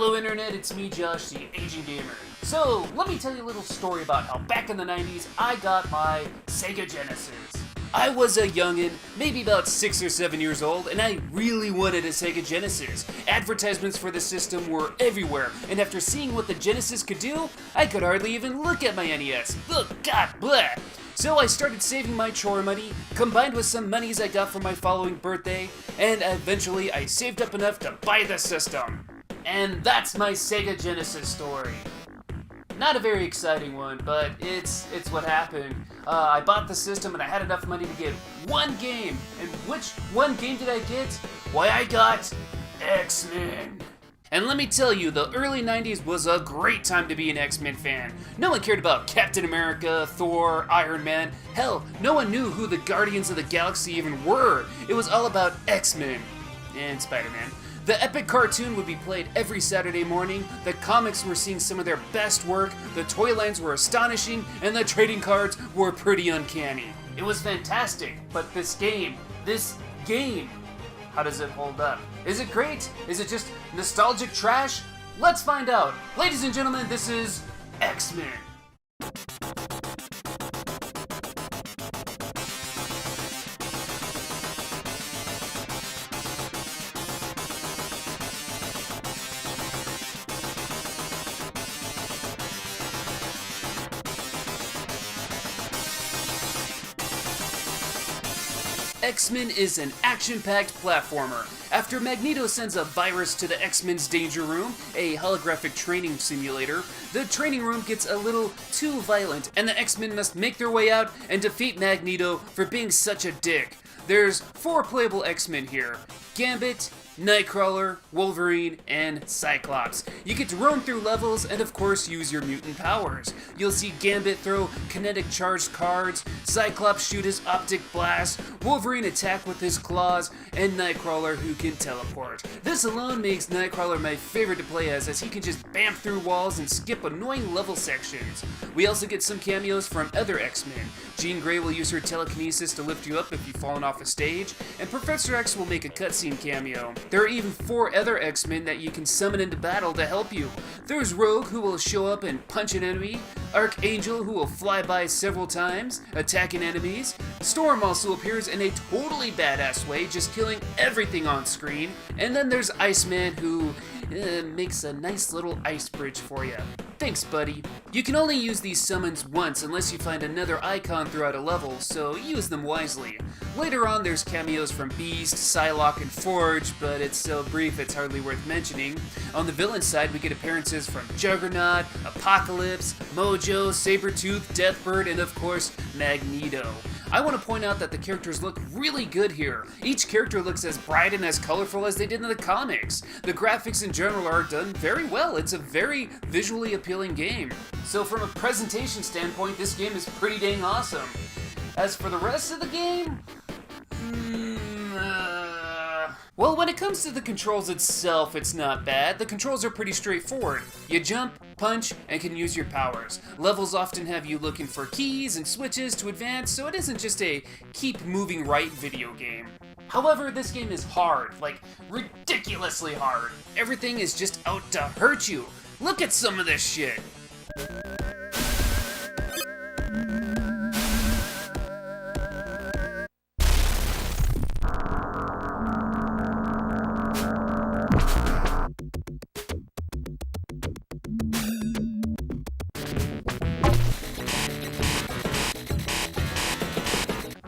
Hello Internet, it's me Josh, the Aging Gamer. So, let me tell you a little story about how back in the 90s I got my Sega Genesis. I was a youngin', maybe about 6 or 7 years old, and I really wanted a Sega Genesis. Advertisements for the system were everywhere, and after seeing what the Genesis could do, I could hardly even look at my NES. Ugh, God, bleh. So I started saving my chore money, combined with some monies I got from my following birthday, and eventually I saved up enough to buy the system. And that's my Sega Genesis story. Not a very exciting one, but it's what happened. I bought the system and I had enough money to get one game. And which one game did I get? Why, I got X-Men. And let me tell you, the early 90s was a great time to be an X-Men fan. No one cared about Captain America, Thor, Iron Man. Hell, no one knew who the Guardians of the Galaxy even were. It was all about X-Men and Spider-Man. The epic cartoon would be played every Saturday morning, the comics were seeing some of their best work, the toy lines were astonishing, and the trading cards were pretty uncanny. It was fantastic, but this game, how does it hold up? Is it great? Is it just nostalgic trash? Let's find out. Ladies and gentlemen, this is X-Men. X-Men is an action-packed platformer. After Magneto sends a virus to the X-Men's Danger Room, a holographic training simulator, the training room gets a little too violent, and the X-Men must make their way out and defeat Magneto for being such a dick. There's 4 playable X-Men here: Gambit, Nightcrawler, Wolverine, and Cyclops. You get to roam through levels and of course use your mutant powers. You'll see Gambit throw kinetic charged cards, Cyclops shoot his optic blast, Wolverine attack with his claws, and Nightcrawler who can teleport. This alone makes Nightcrawler my favorite to play as he can just bamf through walls and skip annoying level sections. We also get some cameos from other X-Men. Jean Grey will use her telekinesis to lift you up if you've fallen off a stage, and Professor X will make a cutscene cameo. There are even 4 other X-Men that you can summon into battle to help you. There's Rogue, who will show up and punch an enemy, Archangel, who will fly by several times, attacking enemies. Storm also appears in a totally badass way, just killing everything on screen. And then there's Iceman, who makes a nice little ice bridge for you. Thanks, buddy. You can only use these summons once unless you find another icon throughout a level, so use them wisely. Later on, there's cameos from Beast, Psylocke, and Forge, but it's so brief it's hardly worth mentioning. On the villain side, we get appearances from Juggernaut, Apocalypse, Mojo, Sabretooth, Deathbird, and of course, Magneto. I want to point out that the characters look really good here. Each character looks as bright and as colorful as they did in the comics. The graphics in general are done very well. It's a very visually appealing game. So from a presentation standpoint, this game is pretty dang awesome. As for the rest of the game, well, when it comes to the controls itself, it's not bad. The controls are pretty straightforward. You jump, punch, and can use your powers. Levels often have you looking for keys and switches to advance, so it isn't just a keep moving right video game. However, this game is hard, like ridiculously hard. Everything is just out to hurt you. Look at some of this shit.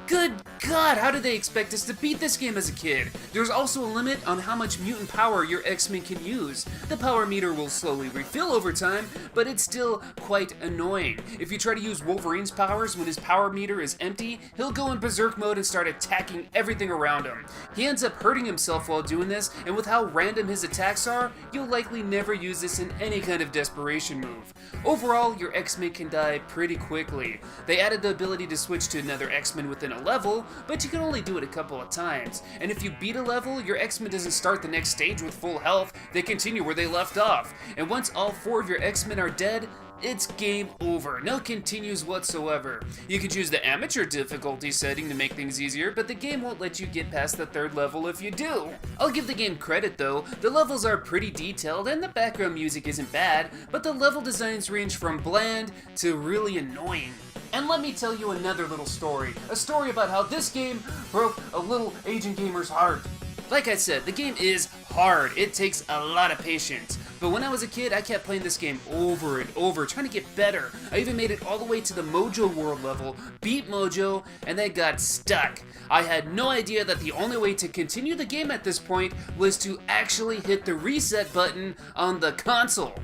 Good God, how did they expect us to beat this game as a kid? There's also a limit on how much mutant power your X-Men can use. The power meter will slowly refill over time, but it's still quite annoying. If you try to use Wolverine's powers when his power meter is empty, he'll go in berserk mode and start attacking everything around him. He ends up hurting himself while doing this, and with how random his attacks are, you'll likely never use this in any kind of desperation move. Overall, your X-Men can die pretty quickly. They added the ability to switch to another X-Men within a level, but you can only do it a couple of times. And if you beat a level, your X-Men doesn't start the next stage with full health, they continue where they left off. And once all 4 of your X-Men are dead, it's game over. No continues whatsoever. You can choose the amateur difficulty setting to make things easier, but the game won't let you get past the 3rd level if you do. I'll give the game credit though, the levels are pretty detailed and the background music isn't bad, but the level designs range from bland to really annoying. And let me tell you another little story. A story about how this game broke a little Asian gamer's heart. Like I said, the game is hard. It takes a lot of patience. But when I was a kid, I kept playing this game over and over, trying to get better. I even made it all the way to the Mojo World level, beat Mojo, and then got stuck. I had no idea that the only way to continue the game at this point was to actually hit the reset button on the console.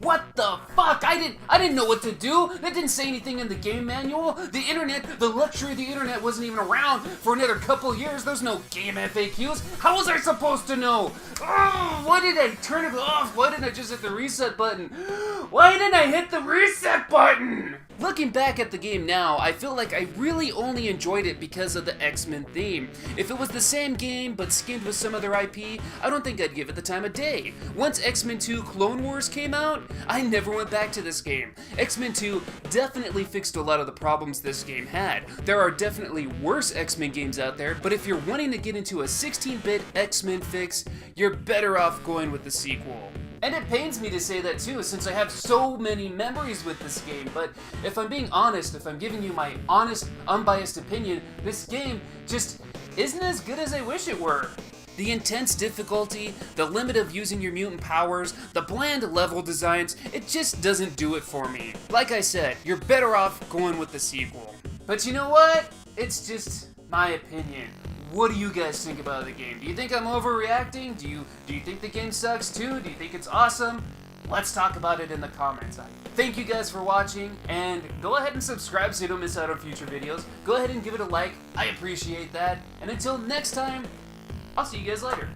What the fuck? I didn't know what to do. That didn't say anything in the game manual. The internet, the luxury of the internet wasn't even around for another couple years. There's no game FAQs. How was I supposed to know? Oh, why did I turn it off? Why didn't I just hit the reset button? Why didn't I hit the reset button? Looking back at the game now, I feel like I really only enjoyed it because of the X-Men theme. If it was the same game but skinned with some other IP, I don't think I'd give it the time of day. Once X-Men 2 Clone Wars came out, I never went back to this game. X-Men 2 definitely fixed a lot of the problems this game had. There are definitely worse X-Men games out there, but if you're wanting to get into a 16-bit X-Men fix, you're better off going with the sequel. And it pains me to say that too, since I have so many memories with this game, but if I'm being honest, if I'm giving you my honest, unbiased opinion, this game just isn't as good as I wish it were. The intense difficulty, the limit of using your mutant powers, the bland level designs, it just doesn't do it for me. Like I said, you're better off going with the sequel. But you know what? It's just my opinion. What do you guys think about the game? Do you think I'm overreacting? Do you think the game sucks too? Do you think it's awesome? Let's talk about it in the comments. Thank you guys for watching, and go ahead and subscribe so you don't miss out on future videos. Go ahead and give it a like. I appreciate that. And until next time, I'll see you guys later.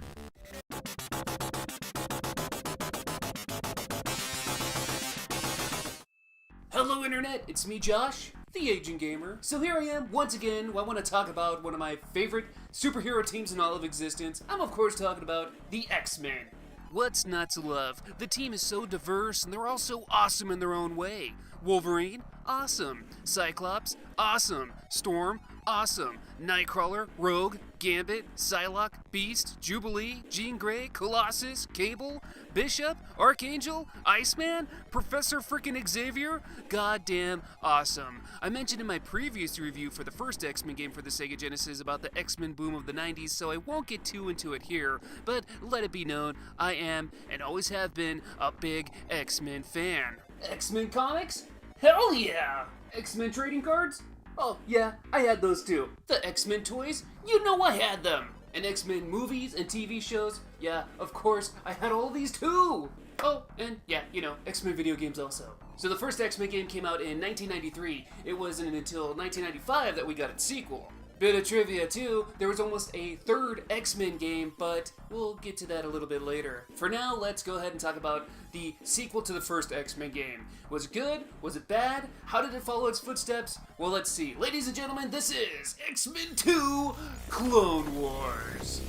Hello Internet, it's me Josh, the Aging Gamer. So here I am, once again, I want to talk about one of my favorite superhero teams in all of existence. I'm of course talking about the X-Men. What's not to love? The team is so diverse and they're all so awesome in their own way. Wolverine, awesome. Cyclops, awesome. Storm, awesome. Nightcrawler, Rogue, Gambit, Psylocke, Beast, Jubilee, Jean Grey, Colossus, Cable, Bishop, Archangel, Iceman, Professor frickin' Xavier, goddamn awesome. I mentioned in my previous review for the first X-Men game for the Sega Genesis about the X-Men boom of the 90s, so I won't get too into it here, but let it be known, I am, and always have been, a big X-Men fan. X-Men comics? Hell yeah! X-Men trading cards? Oh yeah, I had those too. The X-Men toys? You know I had them! And X-Men movies and TV shows? Yeah, of course, I had all these too! Oh, and yeah, you know, X-Men video games also. So the first X-Men game came out in 1993. It wasn't until 1995 that we got its sequel. Bit of trivia too, there was almost a third X-Men game, but we'll get to that a little bit later. For now, let's go ahead and talk about the sequel to the first X-Men game. Was it good? Was it bad? How did it follow its footsteps? Well, let's see. Ladies and gentlemen, this is X-Men 2 Clone Wars.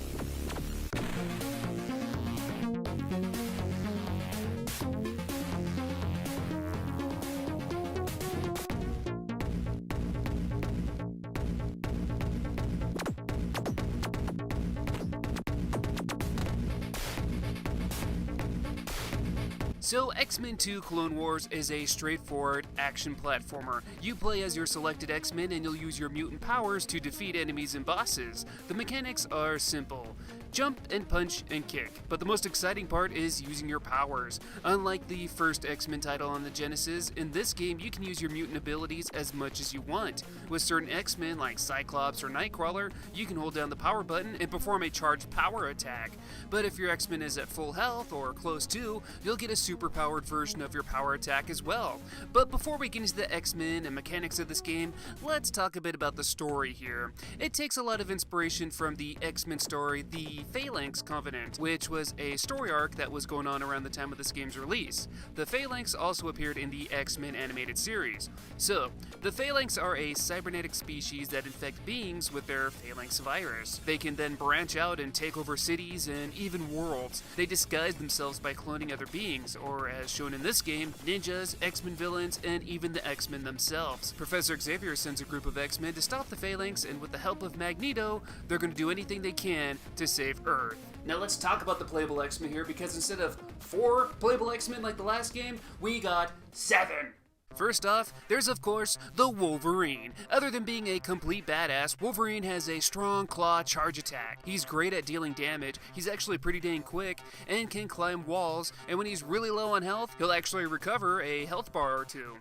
So, X-Men 2 Clone Wars is a straightforward action platformer. You play as your selected X-Men and you'll use your mutant powers to defeat enemies and bosses. The mechanics are simple. Jump and punch and kick, but the most exciting part is using your powers. Unlike the first X-Men title on the Genesis, in this game you can use your mutant abilities as much as you want. With certain X-Men like Cyclops or Nightcrawler, you can hold down the power button and perform a charged power attack. But if your X-Men is at full health or close to, you'll get a super-powered version of your power attack as well. But before we get into the X-Men and mechanics of this game, let's talk a bit about the story here. It takes a lot of inspiration from the X-Men story, the the Phalanx Covenant, which was a story arc that was going on around the time of this game's release. The Phalanx also appeared in the X-Men animated series. So, the Phalanx are a cybernetic species that infect beings with their Phalanx virus. They can then branch out and take over cities and even worlds. They disguise themselves by cloning other beings, or as shown in this game, ninjas, X-Men villains, and even the X-Men themselves. Professor Xavier sends a group of X-Men to stop the Phalanx, and with the help of Magneto, they're going to do anything they can to save Earth. Now let's talk about the playable X-Men here, because instead of 4 playable X-Men like the last game, we got 7! First off, there's of course the Wolverine. Other than being a complete badass, Wolverine has a strong claw charge attack. He's great at dealing damage, he's actually pretty dang quick, and can climb walls, and when he's really low on health, he'll actually recover a health bar or 2.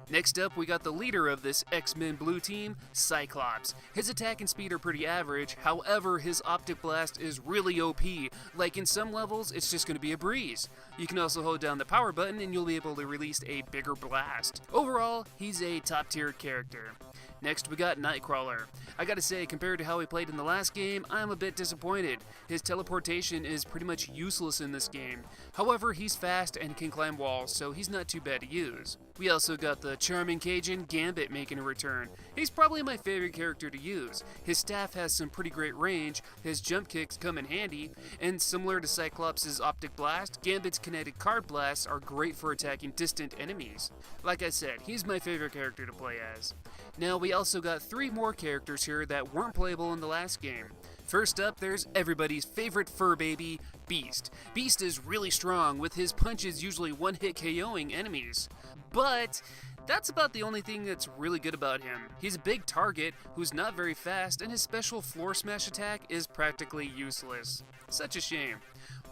Next up, we got the leader of this X-Men Blue team, Cyclops. His attack and speed are pretty average, however, his optic blast is really OP. Like in some levels, it's just going to be a breeze. You can also hold down the power button and you'll be able to release a bigger blast. Overall, he's a top-tier character. Next, we got Nightcrawler. I gotta say, compared to how he played in the last game, I'm a bit disappointed. His teleportation is pretty much useless in this game. However, he's fast and can climb walls, so he's not too bad to use. We also got the charming Cajun Gambit making a return. He's probably my favorite character to use. His staff has some pretty great range, his jump kicks come in handy, and similar to Cyclops' optic blast, Gambit's kinetic card blasts are great for attacking distant enemies. Like I said, he's my favorite character to play as. Now, we also got 3 more characters here that weren't playable in the last game. First up, there's everybody's favorite fur baby, Beast. Beast is really strong, with his punches usually one-hit KOing enemies. But that's about the only thing that's really good about him. He's a big target who's not very fast, and his special floor smash attack is practically useless. Such a shame.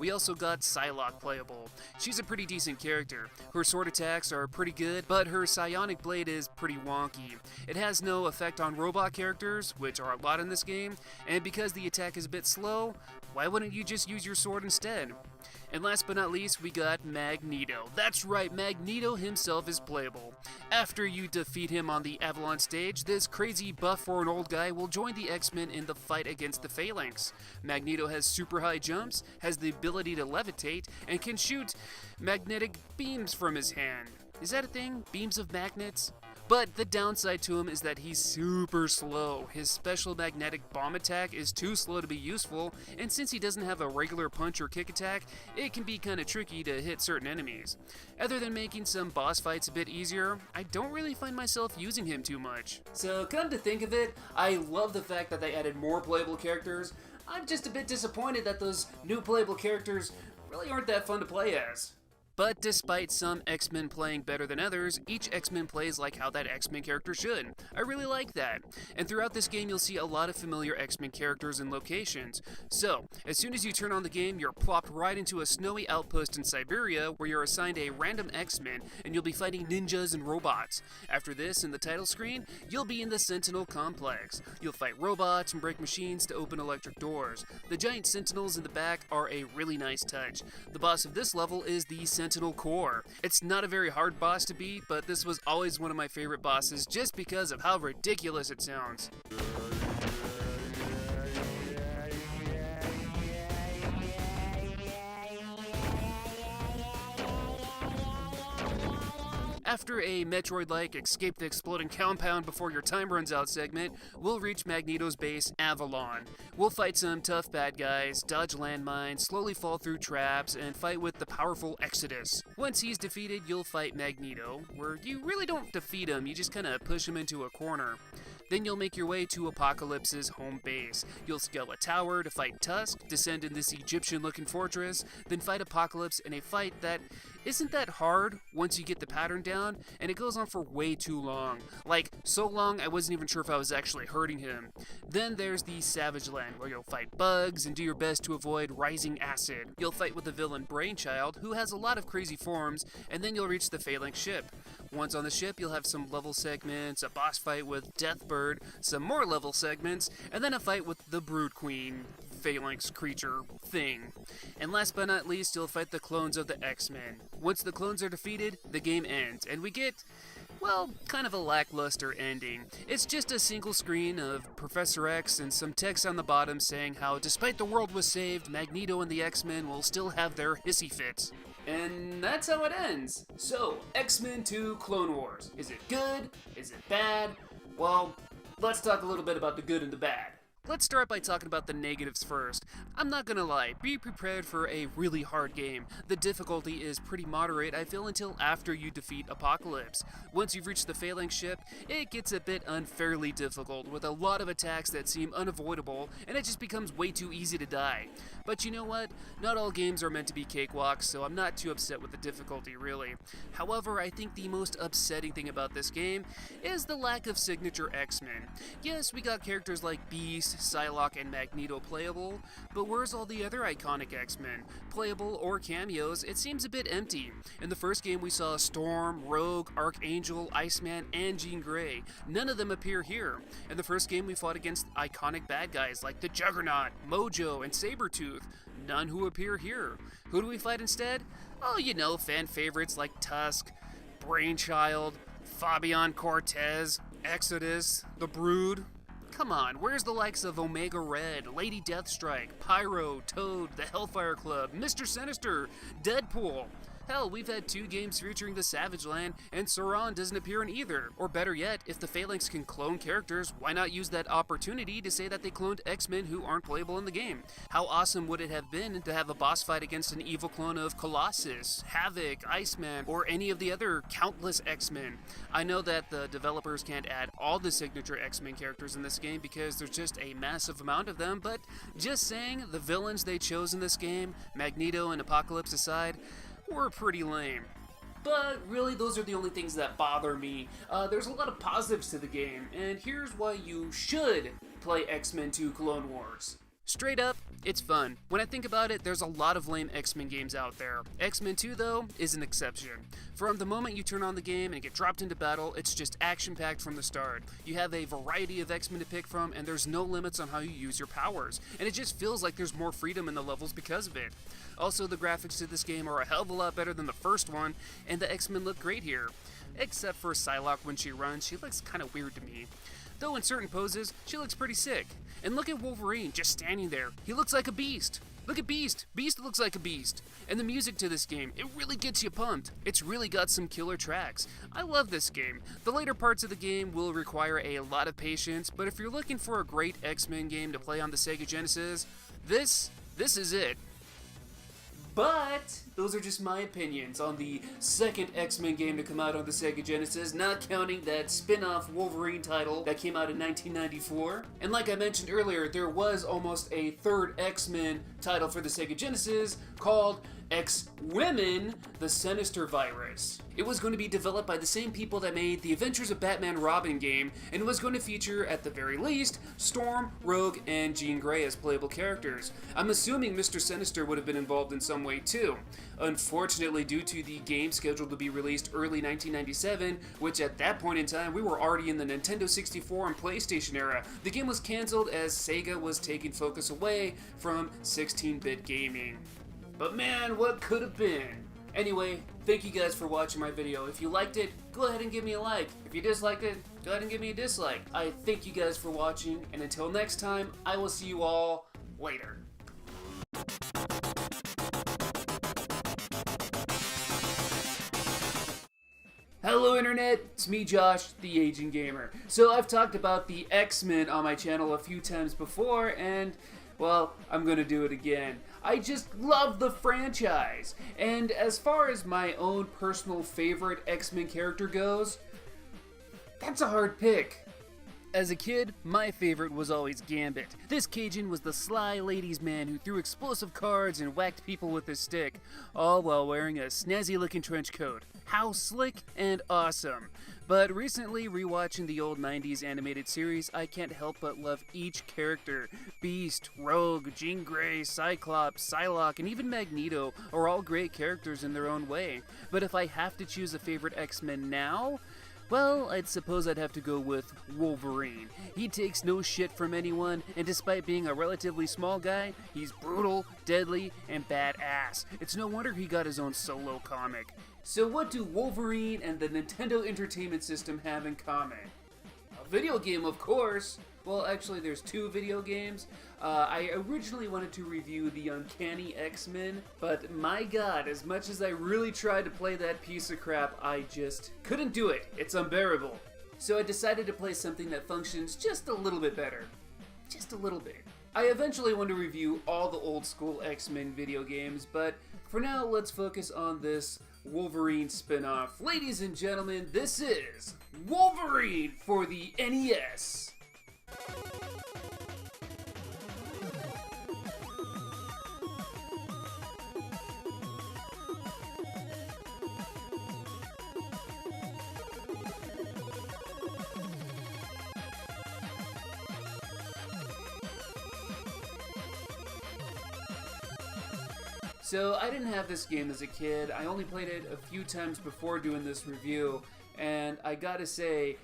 We also got Psylocke playable. She's a pretty decent character. Her sword attacks are pretty good, but her psionic blade is pretty wonky. It has no effect on robot characters, which are a lot in this game, and because the attack is a bit slow, why wouldn't you just use your sword instead? And last but not least, we got Magneto. That's right, Magneto himself is playable. After you defeat him on the Avalon stage, this crazy buff for an old guy will join the X-Men in the fight against the Phalanx. Magneto has super high jumps, has the ability to levitate, and can shoot magnetic beams from his hand. Is that a thing? Beams of magnets? But the downside to him is that he's super slow. His special magnetic bomb attack is too slow to be useful, and since he doesn't have a regular punch or kick attack, it can be kinda tricky to hit certain enemies. Other than making some boss fights a bit easier, I don't really find myself using him too much. So come to think of it, I love the fact that they added more playable characters. I'm just a bit disappointed that those new playable characters really aren't that fun to play as. But despite some X-Men playing better than others, each X-Men plays like how that X-Men character should. I really like that. And throughout this game, you'll see a lot of familiar X-Men characters and locations. So, as soon as you turn on the game, you're plopped right into a snowy outpost in Siberia where you're assigned a random X-Men and you'll be fighting ninjas and robots. After this, in the title screen, you'll be in the Sentinel Complex. You'll fight robots and break machines to open electric doors. The giant Sentinels in the back are a really nice touch. The boss of this level is the Sentinel Core. It's not a very hard boss to beat, but this was always one of my favorite bosses just because of how ridiculous it sounds. After a Metroid-like escape the exploding compound before your time runs out segment, we'll reach Magneto's base, Avalon. We'll fight some tough bad guys, dodge landmines, slowly fall through traps, and fight with the powerful Exodus. Once he's defeated, you'll fight Magneto, where you really don't defeat him, you just kinda push him into a corner. Then you'll make your way to Apocalypse's home base. You'll scale a tower to fight Tusk, descend in this Egyptian-looking fortress, then fight Apocalypse in a fight that isn't that hard once you get the pattern down, and it goes on for way too long. Like, so long I wasn't even sure if I was actually hurting him. Then there's the Savage Land, where you'll fight bugs and do your best to avoid rising acid. You'll fight with the villain Brainchild, who has a lot of crazy forms, and then you'll reach the Phalanx ship. Once on the ship, you'll have some level segments, a boss fight with Deathbird, some more level segments, and then a fight with the Brood Queen Phalanx creature thing. And last but not least, you'll fight the clones of the X-Men. Once the clones are defeated, the game ends, and we get well, kind of a lackluster ending. It's just a single screen of Professor X and some text on the bottom saying how despite the world was saved, Magneto and the X-Men will still have their hissy fits. And that's how it ends. So, X-Men 2 Clone Wars. Is it good? Is it bad? Well, let's talk a little bit about the good and the bad. Let's start by talking about the negatives first. I'm not gonna lie, be prepared for a really hard game. The difficulty is pretty moderate, I feel, until after you defeat Apocalypse. Once you've reached the Phalanx ship, it gets a bit unfairly difficult, with a lot of attacks that seem unavoidable, and it just becomes way too easy to die. But you know what? Not all games are meant to be cakewalks, so I'm not too upset with the difficulty, really. However, I think the most upsetting thing about this game is the lack of signature X-Men. Yes, we got characters like Beast, Psylocke, and Magneto playable, but where's all the other iconic X-Men? Playable or cameos, it seems a bit empty. In the first game we saw Storm, Rogue, Archangel, Iceman, and Jean Grey. None of them appear here. In the first game we fought against iconic bad guys like the Juggernaut, Mojo, and Sabretooth. None who appear here. Who do we fight instead? Oh, you know, fan favorites like Tusk, Brainchild, Fabian Cortez, Exodus, The Brood. Come on, where's the likes of Omega Red, Lady Deathstrike, Pyro, Toad, the Hellfire Club, Mr. Sinister, Deadpool? Hell, we've had 2 games featuring the Savage Land, and Sauron doesn't appear in either. Or better yet, if the Phalanx can clone characters, why not use that opportunity to say that they cloned X-Men who aren't playable in the game? How awesome would it have been to have a boss fight against an evil clone of Colossus, Havoc, Iceman, or any of the other countless X-Men? I know that the developers can't add all the signature X-Men characters in this game because there's just a massive amount of them, but just saying, the villains they chose in this game, Magneto and Apocalypse aside, were pretty lame. But really, those are the only things that bother me. There's a lot of positives to the game, and here's why you should play X-Men 2 Clone Wars. Straight up, it's fun. When I think about it, there's a lot of lame X-Men games out there. X-Men 2, though, is an exception. From the moment you turn on the game and get dropped into battle, it's just action-packed from the start. You have a variety of X-Men to pick from, and there's no limits on how you use your powers. And it just feels like there's more freedom in the levels because of it. Also, the graphics to this game are a hell of a lot better than the first one, and the X-Men look great here. Except for Psylocke when she runs, she looks kinda weird to me. Though in certain poses, she looks pretty sick. And look at Wolverine, just standing there. He looks like a beast. Look at Beast. Beast looks like a beast. And the music to this game, it really gets you pumped. It's really got some killer tracks. I love this game. The later parts of the game will require a lot of patience, but if you're looking for a great X-Men game to play on the Sega Genesis, this is it. But those are just my opinions on the second X-Men game to come out on the Sega Genesis, not counting that spin-off Wolverine title that came out in 1994. And like I mentioned earlier, there was almost a third X-Men title for the Sega Genesis called X-Women, the Sinister Virus. It was going to be developed by the same people that made the Adventures of Batman Robin game, and it was going to feature, at the very least, Storm, Rogue, and Jean Grey as playable characters. I'm assuming Mr. Sinister would have been involved in some way too. Unfortunately, due to the game scheduled to be released early 1997, which at that point in time we were already in the Nintendo 64 and PlayStation era, the game was cancelled as Sega was taking focus away from 16-bit gaming. But man, what could have been? Anyway, thank you guys for watching my video. If you liked it, go ahead and give me a like. If you disliked it, go ahead and give me a dislike. I thank you guys for watching, and until next time, I will see you all later. Hello Internet, it's me Josh, the Aging Gamer. So I've talked about the X-Men on my channel a few times before, and well, I'm gonna do it again. I just love the franchise. And as far as my own personal favorite X-Men character goes, that's a hard pick. As a kid, my favorite was always Gambit. This Cajun was the sly ladies' man who threw explosive cards and whacked people with his stick, all while wearing a snazzy-looking trench coat. How slick and awesome. But recently, rewatching the old 90s animated series, I can't help but love each character. Beast, Rogue, Jean Grey, Cyclops, Psylocke, and even Magneto are all great characters in their own way. But if I have to choose a favorite X-Men now, Well, I'd suppose I'd have to go with Wolverine. He takes no shit from anyone, and despite being a relatively small guy, he's brutal, deadly, and badass. It's no wonder he got his own solo comic. So what do Wolverine and the Nintendo Entertainment System have in common? A video game, of course. Well, actually, there's two video games. I originally wanted to review the Uncanny X-Men, but my god, as much as I really tried to play that piece of crap, I just couldn't do it. It's unbearable. So I decided to play something that functions just a little bit better. Just a little bit. I eventually want to review all the old school X-Men video games, but for now, let's focus on this Wolverine spin-off. Ladies and gentlemen, this is Wolverine for the NES. So I didn't have this game as a kid. I only played it a few times before doing this review, and I gotta say,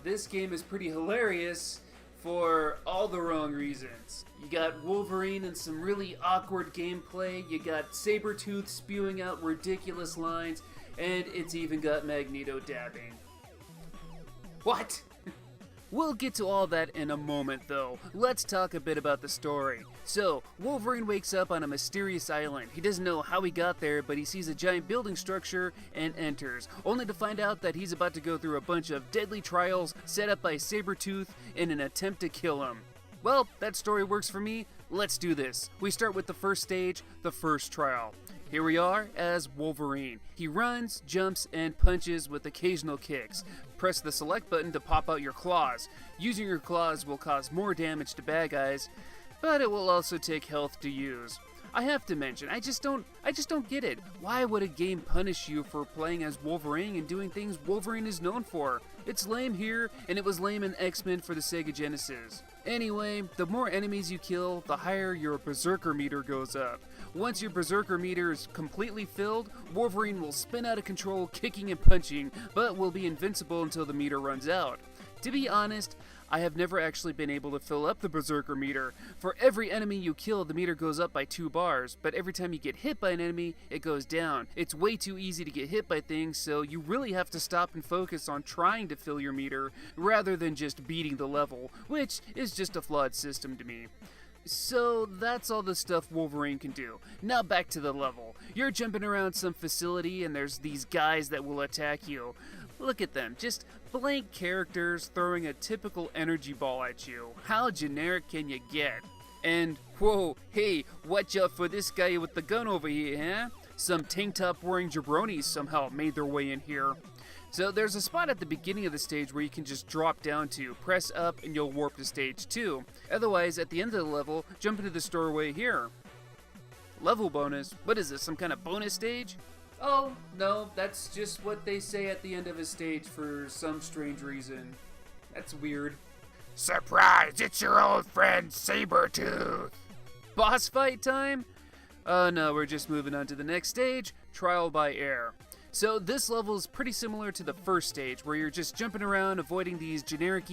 this game is pretty hilarious for all the wrong reasons. You got Wolverine and some really awkward gameplay, you got Sabretooth spewing out ridiculous lines, and it's even got Magneto dabbing. What? We'll get to all that in a moment, though. Let's talk a bit about the story. So, Wolverine wakes up on a mysterious island. He doesn't know how he got there, but he sees a giant building structure and enters, only to find out that he's about to go through a bunch of deadly trials set up by Sabretooth in an attempt to kill him. Well, that story works for me. Let's do this. We start with the first stage, the first trial. Here we are as Wolverine. He runs, jumps, and punches with occasional kicks. Press the select button to pop out your claws. Using your claws will cause more damage to bad guys, but it will also take health to use. I have to mention, I just don't get it. Why would a game punish you for playing as Wolverine and doing things Wolverine is known for? It's lame here, and it was lame in X-Men for the Sega Genesis. Anyway, the more enemies you kill, the higher your Berserker meter goes up. Once your Berserker meter is completely filled, Wolverine will spin out of control, kicking and punching, but will be invincible until the meter runs out. To be honest, I have never actually been able to fill up the Berserker meter. For every enemy you kill, the meter goes up by 2 bars, but every time you get hit by an enemy, it goes down. It's way too easy to get hit by things, so you really have to stop and focus on trying to fill your meter, rather than just beating the level, which is just a flawed system to me. So that's all the stuff Wolverine can do. Now back to the level. You're jumping around some facility and there's these guys that will attack you. Look at them, just blank characters throwing a typical energy ball at you. How generic can you get? And, whoa, hey, watch out for this guy with the gun over here, huh? Some tank top wearing jabronis somehow made their way in here. So there's a spot at the beginning of the stage where you can just drop down to, press up, and you'll warp to stage 2. Otherwise, at the end of the level, jump into the doorway here. Level bonus? What is this, some kind of bonus stage? Oh, no, that's just what they say at the end of a stage for some strange reason. That's weird. Surprise, it's your old friend Sabretooth! Boss fight time? Oh no, we're just moving on to the next stage, Trial by Air. So this level is pretty similar to the first stage, where you're just jumping around avoiding these generic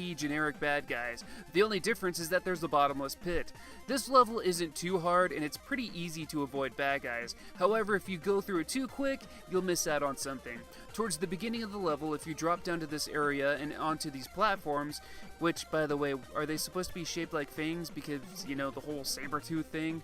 bad guys. The only difference is that there's the bottomless pit. This level isn't too hard, and it's pretty easy to avoid bad guys. However, if you go through it too quick, you'll miss out on something. Towards the beginning of the level, if you drop down to this area and onto these platforms, which, by the way, are they supposed to be shaped like fangs because, you know, the whole Sabretooth thing?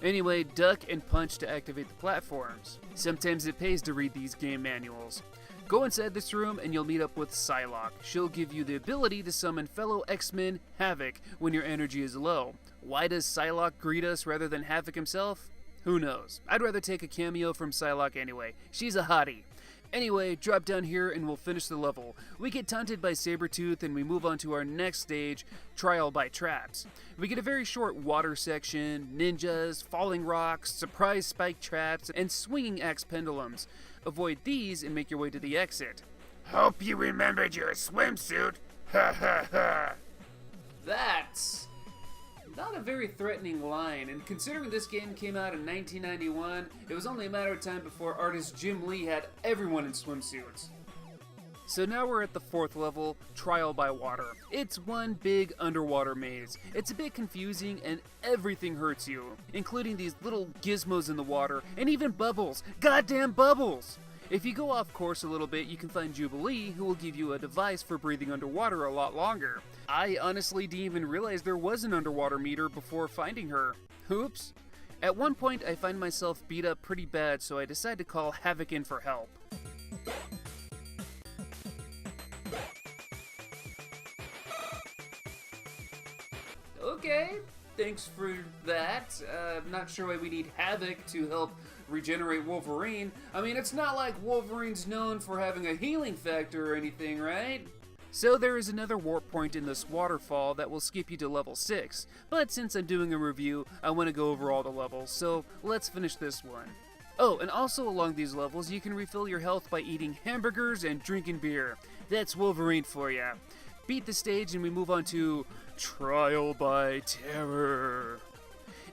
Anyway, duck and punch to activate the platforms. Sometimes it pays to read these game manuals. Go inside this room and you'll meet up with Psylocke. She'll give you the ability to summon fellow X-Men Havoc when your energy is low. Why does Psylocke greet us rather than Havoc himself? Who knows? I'd rather take a cameo from Psylocke anyway. She's a hottie. Anyway, drop down here and we'll finish the level. We get taunted by Sabretooth and we move on to our next stage, Trial by Traps. We get a very short water section, ninjas, falling rocks, surprise spike traps, and swinging axe pendulums. Avoid these and make your way to the exit. Hope you remembered your swimsuit. Ha ha ha. That's not a very threatening line, and considering this game came out in 1991, it was only a matter of time before artist Jim Lee had everyone in swimsuits. So now we're at the 4th level, Trial by Water. It's one big underwater maze. It's a bit confusing and everything hurts you, including these little gizmos in the water and even bubbles. Goddamn bubbles! If you go off course a little bit, you can find Jubilee, who will give you a device for breathing underwater a lot longer. I honestly didn't even realize there was an underwater meter before finding her. Oops. At one point, I find myself beat up pretty bad, so I decide to call Havoc in for help. Okay, thanks for that. Not sure why we need Havoc to help regenerate Wolverine. I mean, it's not like Wolverine's known for having a healing factor or anything, right? So there is another warp point in this waterfall that will skip you to level 6, but since I'm doing a review, I want to go over all the levels, so let's finish this one. Oh, and also along these levels, you can refill your health by eating hamburgers and drinking beer. That's Wolverine for ya. Beat the stage and we move on to Trial by Terror.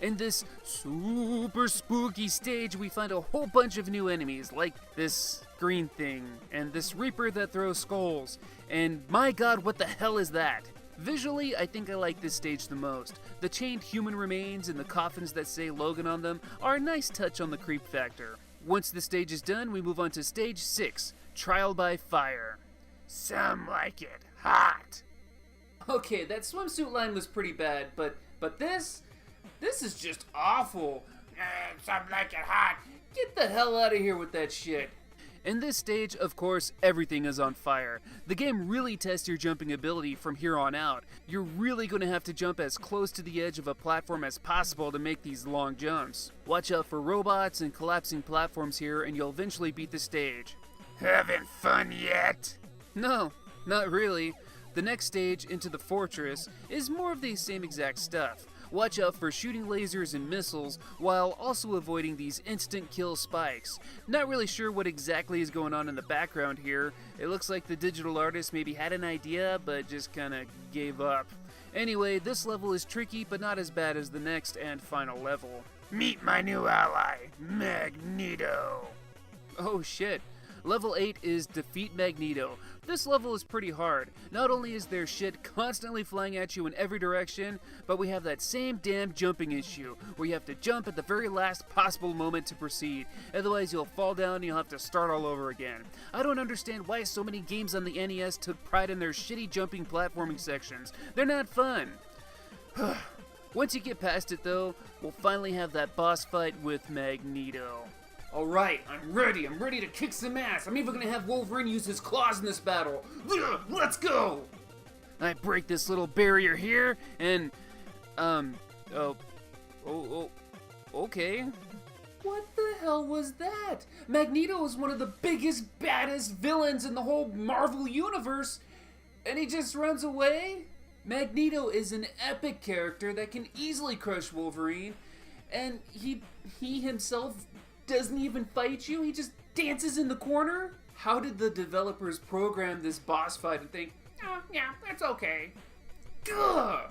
In this super spooky stage, we find a whole bunch of new enemies, like this green thing, and this Reaper that throws skulls, and my god, what the hell is that? Visually, I think I like this stage the most. The chained human remains and the coffins that say Logan on them are a nice touch on the creep factor. Once the stage is done, we move on to stage 6, Trial by Fire. Some like it hot. Okay, that swimsuit line was pretty bad, but this is just awful. Some like it hot. Get the hell out of here with that shit. In this stage, of course, everything is on fire. The game really tests your jumping ability from here on out. You're really going to have to jump as close to the edge of a platform as possible to make these long jumps. Watch out for robots and collapsing platforms here, and you'll eventually beat the stage. Having fun yet? No, not really. The next stage, Into the Fortress, is more of the same exact stuff. Watch out for shooting lasers and missiles, while also avoiding these instant kill spikes. Not really sure what exactly is going on in the background here. It looks like the digital artist maybe had an idea, but just kinda gave up. Anyway, this level is tricky, but not as bad as the next and final level. Meet my new ally, Magneto. Oh shit. Level 8 is Defeat Magneto. This level is pretty hard. Not only is there shit constantly flying at you in every direction, but we have that same damn jumping issue, where you have to jump at the very last possible moment to proceed. Otherwise you'll fall down and you'll have to start all over again. I don't understand why so many games on the NES took pride in their shitty jumping platforming sections. They're not fun. Once you get past it though, we'll finally have that boss fight with Magneto. Alright, I'm ready to kick some ass. I'm even gonna have Wolverine use his claws in this battle. Let's go! I break this little barrier here, and, okay. What the hell was that? Magneto is one of the biggest, baddest villains in the whole Marvel universe, and he just runs away? Magneto is an epic character that can easily crush Wolverine, and he himself doesn't even fight you, he just dances in the corner? How did the developers program this boss fight and think, oh, yeah, that's okay? Gah!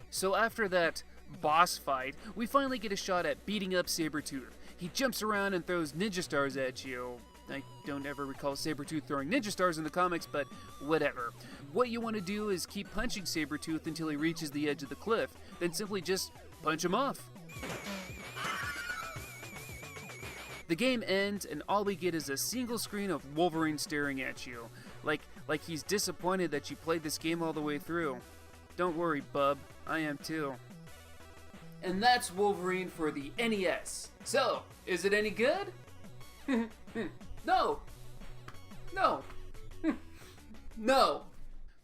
So after that boss fight, we finally get a shot at beating up Sabretooth. He jumps around and throws ninja stars at you. I don't ever recall Sabretooth throwing ninja stars in the comics, but whatever. What you want to do is keep punching Sabretooth until he reaches the edge of the cliff, then simply just punch him off. The game ends, and all we get is a single screen of Wolverine staring at you, like he's disappointed that you played this game all the way through. Don't worry, bub, I am too. And that's Wolverine for the NES. So, is it any good? No! No! No!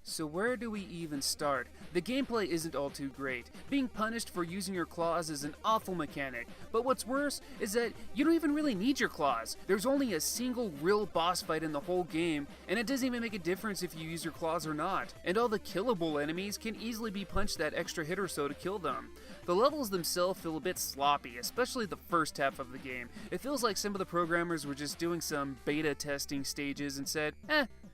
So where do we even start? The gameplay isn't all too great. Being punished for using your claws is an awful mechanic, but what's worse is that you don't even really need your claws. There's only a single real boss fight in the whole game, and it doesn't even make a difference if you use your claws or not. And all the killable enemies can easily be punched that extra hit or so to kill them. The levels themselves feel a bit sloppy, especially the first half of the game. It feels like some of the programmers were just doing some beta testing stages and said,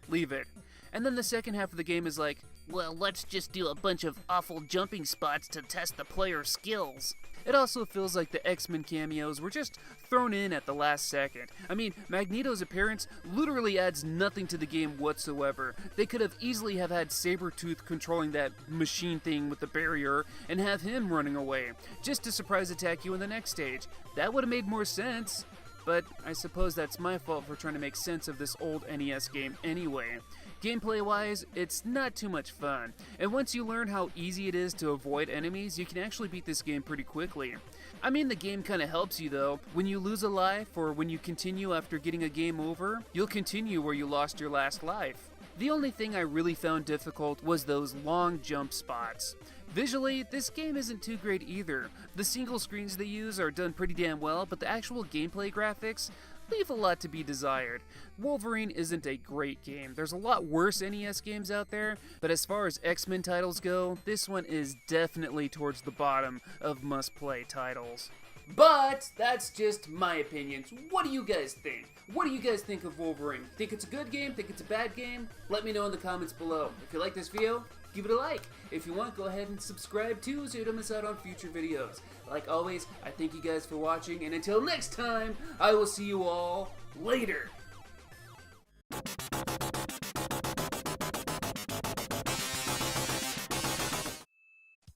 leave it. And then the second half of the game is like, Well, let's just do a bunch of awful jumping spots to test the player's skills. It also feels like the X-Men cameos were just thrown in at the last second. I mean, Magneto's appearance literally adds nothing to the game whatsoever. They could have easily have had Sabretooth controlling that machine thing with the barrier and have him running away, just to surprise attack you in the next stage. That would have made more sense. But I suppose that's my fault for trying to make sense of this old NES game anyway. Gameplay-wise, it's not too much fun, and once you learn how easy it is to avoid enemies, you can actually beat this game pretty quickly. I mean, the game kinda helps you though. When you lose a life, or when you continue after getting a game over, you'll continue where you lost your last life. The only thing I really found difficult was those long jump spots. Visually, this game isn't too great either. The single screens they use are done pretty damn well, but the actual gameplay graphics leave a lot to be desired. Wolverine isn't a great game. There's a lot worse NES games out there, but as far as X-Men titles go, this one is definitely towards the bottom of must-play titles. But that's just my opinions. What do you guys think? What do you guys think of Wolverine? Think it's a good game? Think it's a bad game? Let me know in the comments below. If you like this video, give it a like. If you want, go ahead and subscribe too so you don't miss out on future videos. Like always, I thank you guys for watching, and until next time, I will see you all later.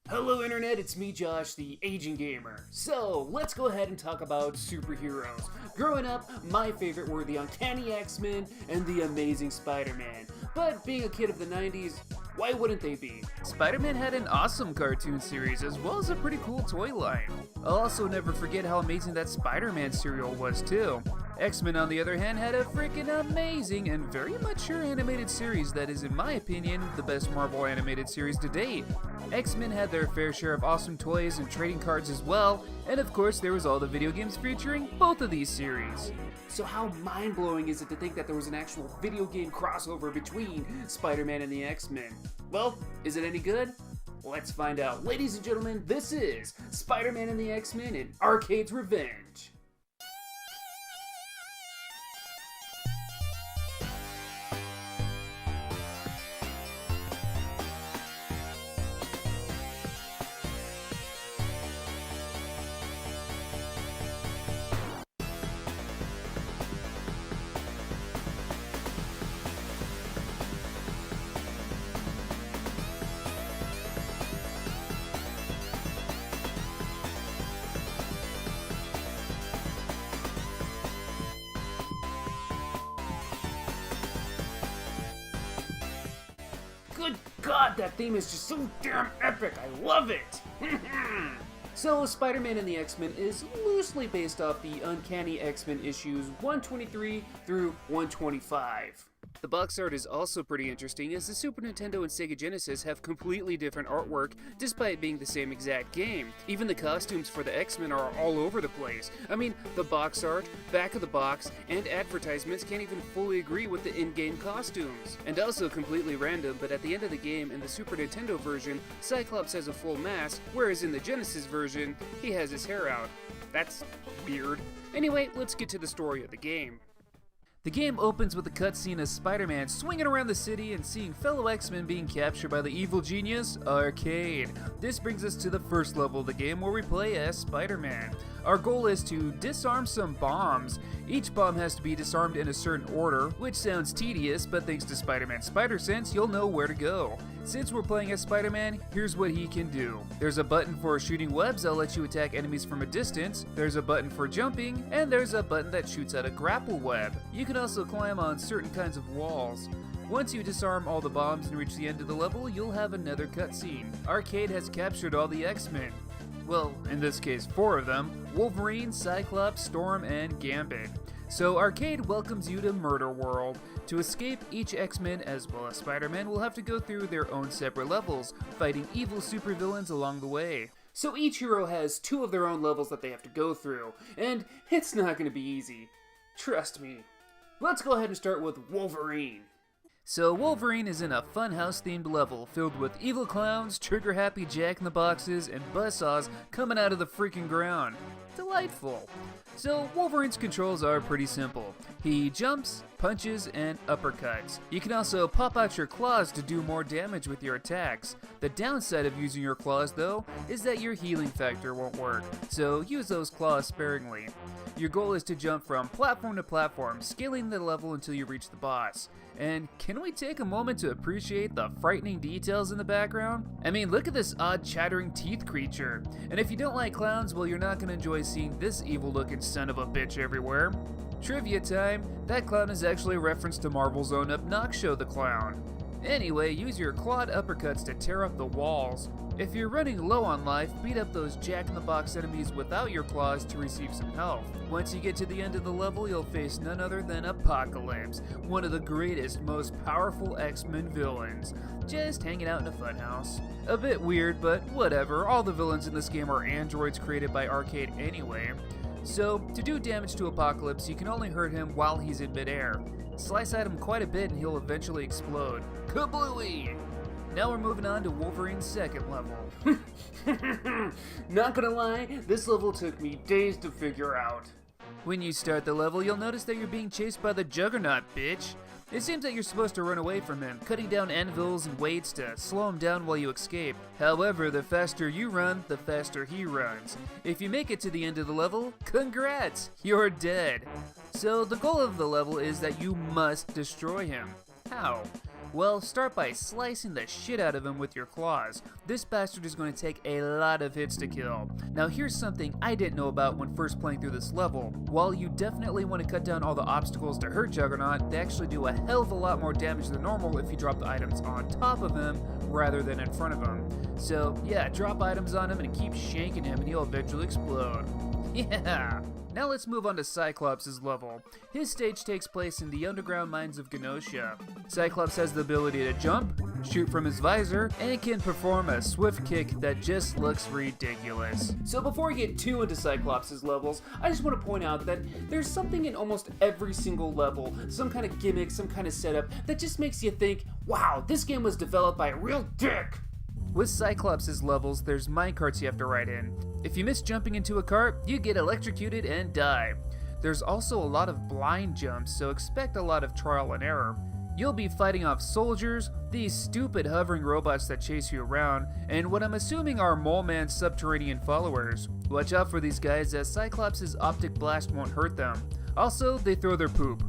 Hello Internet, it's me Josh, the Aging Gamer. So, let's go ahead and talk about superheroes. Growing up, my favorite were the Uncanny X-Men and the Amazing Spider-Man. But being a kid of the 90s, why wouldn't they be? Spider-Man had an awesome cartoon series as well as a pretty cool toy line. I'll also never forget how amazing that Spider-Man cereal was too. X-Men on the other hand had a freaking amazing and very mature animated series that is in my opinion the best Marvel animated series to date. X-Men had their fair share of awesome toys and trading cards as well, and of course there was all the video games featuring both of these series. So how mind-blowing is it to think that there was an actual video game crossover between Spider-Man and the X-Men? Well, is it any good? Let's find out. Ladies and gentlemen, this is Spider-Man and the X-Men in Arcade's Revenge. Good God, that theme is just so damn epic. I love it. So, Spider-Man and the X-Men is loosely based off the Uncanny X-Men issues 123 through 125. The box art is also pretty interesting as the Super Nintendo and Sega Genesis have completely different artwork despite being the same exact game. Even the costumes for the X-Men are all over the place. I mean, the box art, back of the box, and advertisements can't even fully agree with the in-game costumes. And also completely random, but at the end of the game in the Super Nintendo version, Cyclops has a full mask, whereas in the Genesis version, he has his hair out. That's weird. Anyway, let's get to the story of the game. The game opens with a cutscene of Spider-Man swinging around the city and seeing fellow X-Men being captured by the evil genius, Arcade. This brings us to the first level of the game where we play as Spider-Man. Our goal is to disarm some bombs. Each bomb has to be disarmed in a certain order, which sounds tedious, but thanks to Spider-Man's Spider Sense, you'll know where to go. Since we're playing as Spider-Man, here's what he can do. There's a button for shooting webs that'll let you attack enemies from a distance, there's a button for jumping, and there's a button that shoots out a grapple web. You can also climb on certain kinds of walls. Once you disarm all the bombs and reach the end of the level, you'll have another cutscene. Arcade has captured all the X-Men. Well, in this case, 4 of them: Wolverine, Cyclops, Storm, and Gambit. So Arcade welcomes you to Murder World. To escape, each X-Men as well as Spider-Man will have to go through their own separate levels, fighting evil supervillains along the way. So each hero has 2 of their own levels that they have to go through, and it's not going to be easy. Trust me. Let's go ahead and start with Wolverine. So Wolverine is in a funhouse themed level filled with evil clowns, trigger-happy jack-in-the-boxes, and buzzsaws coming out of the freaking ground. Delightful. So Wolverine's controls are pretty simple. He jumps, punches, and uppercuts. You can also pop out your claws to do more damage with your attacks. The downside of using your claws, though, is that your healing factor won't work, so use those claws sparingly. Your goal is to jump from platform to platform, scaling the level until you reach the boss. And can we take a moment to appreciate the frightening details in the background? I mean, look at this odd chattering teeth creature. And if you don't like clowns, well, you're not going to enjoy seeing this evil-looking son of a bitch everywhere. Trivia time, that clown is actually a reference to Marvel's own Obnoxio the Clown. Anyway, use your clawed uppercuts to tear up the walls. If you're running low on life, beat up those jack-in-the-box enemies without your claws to receive some health. Once you get to the end of the level, you'll face none other than Apocalypse, one of the greatest, most powerful X-Men villains, just hanging out in a funhouse. A bit weird, but whatever, all the villains in this game are androids created by Arcade anyway. So, to do damage to Apocalypse, you can only hurt him while he's in midair. Slice at him quite a bit and he'll eventually explode. Kablooey! Now we're moving on to Wolverine's second level. Not gonna lie, this level took me days to figure out. When you start the level, you'll notice that you're being chased by the Juggernaut, bitch. It seems that you're supposed to run away from him, cutting down anvils and weights to slow him down while you escape. However, the faster you run, the faster he runs. If you make it to the end of the level, congrats, you're dead. So the goal of the level is that you must destroy him. How? Well, start by slicing the shit out of him with your claws. This bastard is going to take a lot of hits to kill. Now here's something I didn't know about when first playing through this level. While you definitely want to cut down all the obstacles to hurt Juggernaut, they actually do a hell of a lot more damage than normal if you drop the items on top of him rather than in front of him. So yeah, drop items on him and keep shanking him and he'll eventually explode. Yeah! Now let's move on to Cyclops' level. His stage takes place in the underground mines of Genosha. Cyclops has the ability to jump, shoot from his visor, and can perform a swift kick that just looks ridiculous. So before we get too into Cyclops' levels, I just want to point out that there's something in almost every single level, some kind of gimmick, some kind of setup, that just makes you think, wow, this game was developed by a real dick! With Cyclops' levels, there's minecarts you have to ride in. If you miss jumping into a cart, you get electrocuted and die. There's also a lot of blind jumps, so expect a lot of trial and error. You'll be fighting off soldiers, these stupid hovering robots that chase you around, and what I'm assuming are Mole Man's subterranean followers. Watch out for these guys, as Cyclops' optic blast won't hurt them. Also, they throw their poop.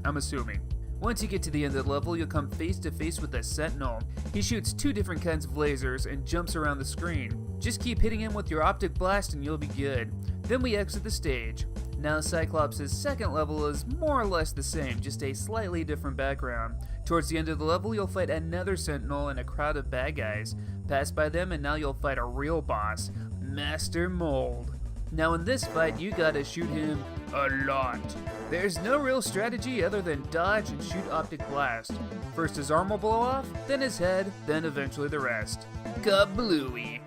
I'm assuming. Once you get to the end of the level, you'll come face to face with a Sentinel. He shoots 2 different kinds of lasers and jumps around the screen. Just keep hitting him with your optic blast and you'll be good. Then we exit the stage. Now Cyclops' second level is more or less the same, just a slightly different background. Towards the end of the level, you'll fight another Sentinel and a crowd of bad guys. Pass by them and now you'll fight a real boss, Master Mold. Now in this fight, you gotta shoot him a lot. There's no real strategy other than dodge and shoot optic blast. First his arm will blow off, then his head, then eventually the rest. Kablooey!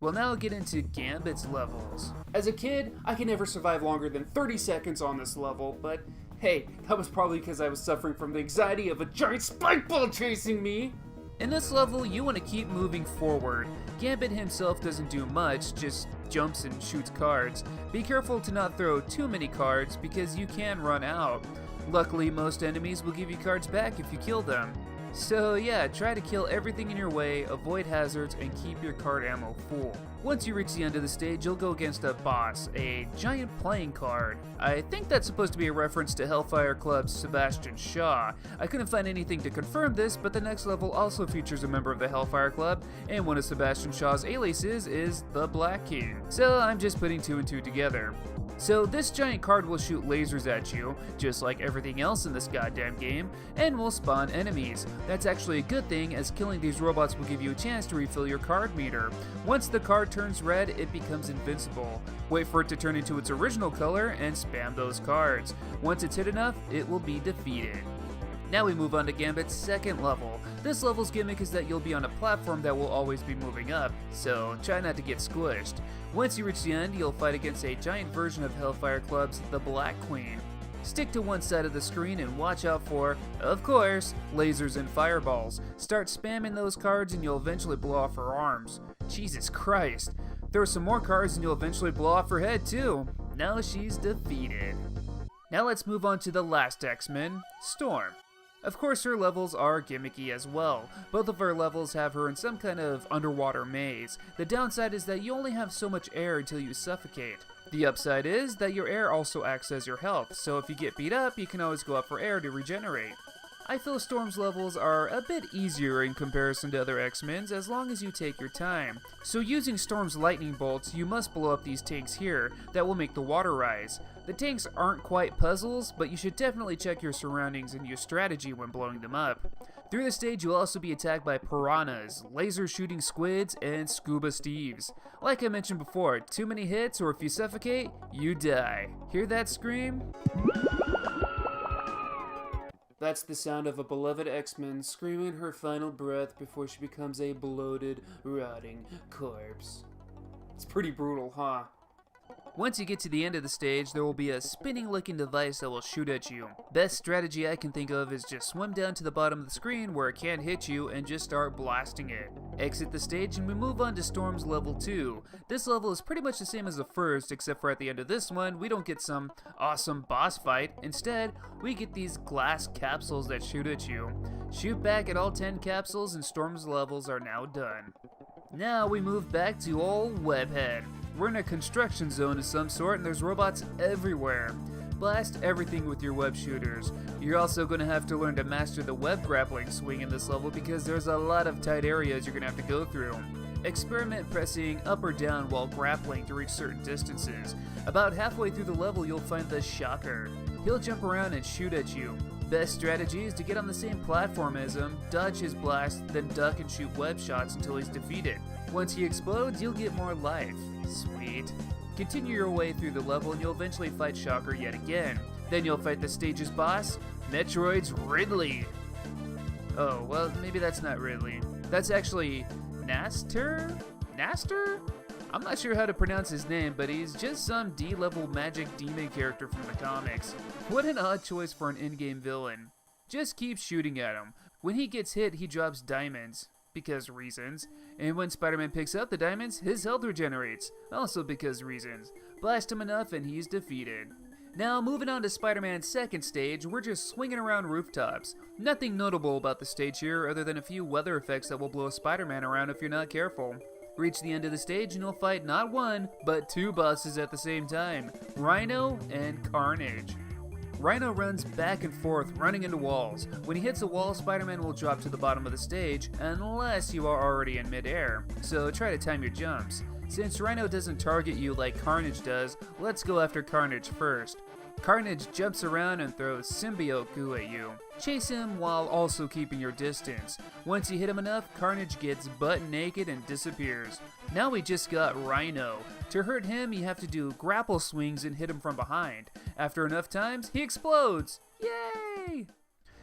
We'll now get into Gambit's levels. As a kid, I could never survive longer than 30 seconds on this level, but hey, that was probably because I was suffering from the anxiety of a giant spike ball chasing me. In this level, you want to keep moving forward. Gambit himself doesn't do much, just jumps and shoots cards. Be careful to not throw too many cards because you can run out. Luckily, most enemies will give you cards back if you kill them. So yeah, try to kill everything in your way, avoid hazards, and keep your card ammo full. Once you reach the end of the stage, you'll go against a boss, a giant playing card. I think that's supposed to be a reference to Hellfire Club's Sebastian Shaw. I couldn't find anything to confirm this, but the next level also features a member of the Hellfire Club, and one of Sebastian Shaw's aliases is the Black King. So I'm just putting 2 and 2 together. So this giant card will shoot lasers at you, just like everything else in this goddamn game, and will spawn enemies. That's actually a good thing, as killing these robots will give you a chance to refill your card meter. Once the card turns red, it becomes invincible. Wait for it to turn into its original color and spam those cards. Once it's hit enough, it will be defeated. Now we move on to Gambit's second level. This level's gimmick is that you'll be on a platform that will always be moving up, so try not to get squished. Once you reach the end, you'll fight against a giant version of Hellfire Club's The Black Queen. Stick to one side of the screen and watch out for, of course, lasers and fireballs. Start spamming those cards and you'll eventually blow off her arms. Jesus Christ. Throw some more cards and you'll eventually blow off her head too. Now she's defeated. Now let's move on to the last X-Men, Storm. Of course, her levels are gimmicky as well. Both of her levels have her in some kind of underwater maze. The downside is that you only have so much air until you suffocate. The upside is that your air also acts as your health, so if you get beat up, you can always go up for air to regenerate. I feel Storm's levels are a bit easier in comparison to other X-Men's as long as you take your time. So using Storm's lightning bolts, you must blow up these tanks here that will make the water rise. The tanks aren't quite puzzles, but you should definitely check your surroundings and use strategy when blowing them up. Through the stage, you'll also be attacked by piranhas, laser shooting squids, and scuba steves. Like I mentioned before, too many hits or if you suffocate, you die. Hear that scream? That's the sound of a beloved X-Men screaming her final breath before she becomes a bloated, rotting corpse. It's pretty brutal, huh? Once you get to the end of the stage, there will be a spinning looking device that will shoot at you. Best strategy I can think of is just swim down to the bottom of the screen where it can't hit you and just start blasting it. Exit the stage and we move on to Storm's level 2. This level is pretty much the same as the first, except for at the end of this one, we don't get some awesome boss fight. Instead, we get these glass capsules that shoot at you. Shoot back at all 10 capsules and Storm's levels are now done. Now we move back to old Webhead. We're in a construction zone of some sort and there's robots everywhere. Blast everything with your web shooters. You're also going to have to learn to master the web grappling swing in this level because there's a lot of tight areas you're going to have to go through. Experiment pressing up or down while grappling to reach certain distances. About halfway through the level you'll find the Shocker. He'll jump around and shoot at you. Best strategy is to get on the same platform as him, dodge his blast, then duck and shoot web shots until he's defeated. Once he explodes, you'll get more life. Sweet. Continue your way through the level and you'll eventually fight Shocker yet again. Then you'll fight the stage's boss, Metroid's Ridley. Oh, well, maybe that's not Ridley. That's actually Naster? I'm not sure how to pronounce his name, but he's just some D-level magic demon character from the comics. What an odd choice for an in-game villain. Just keep shooting at him. When he gets hit, he drops diamonds. Because reasons. And when Spider-Man picks up the diamonds, his health regenerates. Also because reasons. Blast him enough and he's defeated. Now moving on to Spider-Man's second stage, we're just swinging around rooftops. Nothing notable about the stage here other than a few weather effects that will blow Spider-Man around if you're not careful. Reach the end of the stage and you'll fight not one, but two bosses at the same time, Rhino and Carnage. Rhino runs back and forth, running into walls. When he hits a wall, Spider-Man will drop to the bottom of the stage, unless you are already in midair, so try to time your jumps. Since Rhino doesn't target you like Carnage does, let's go after Carnage first. Carnage jumps around and throws symbiote goo at you. Chase him while also keeping your distance. Once you hit him enough, Carnage gets butt naked and disappears. Now we just got Rhino. To hurt him, you have to do grapple swings and hit him from behind. After enough times, he explodes! Yay!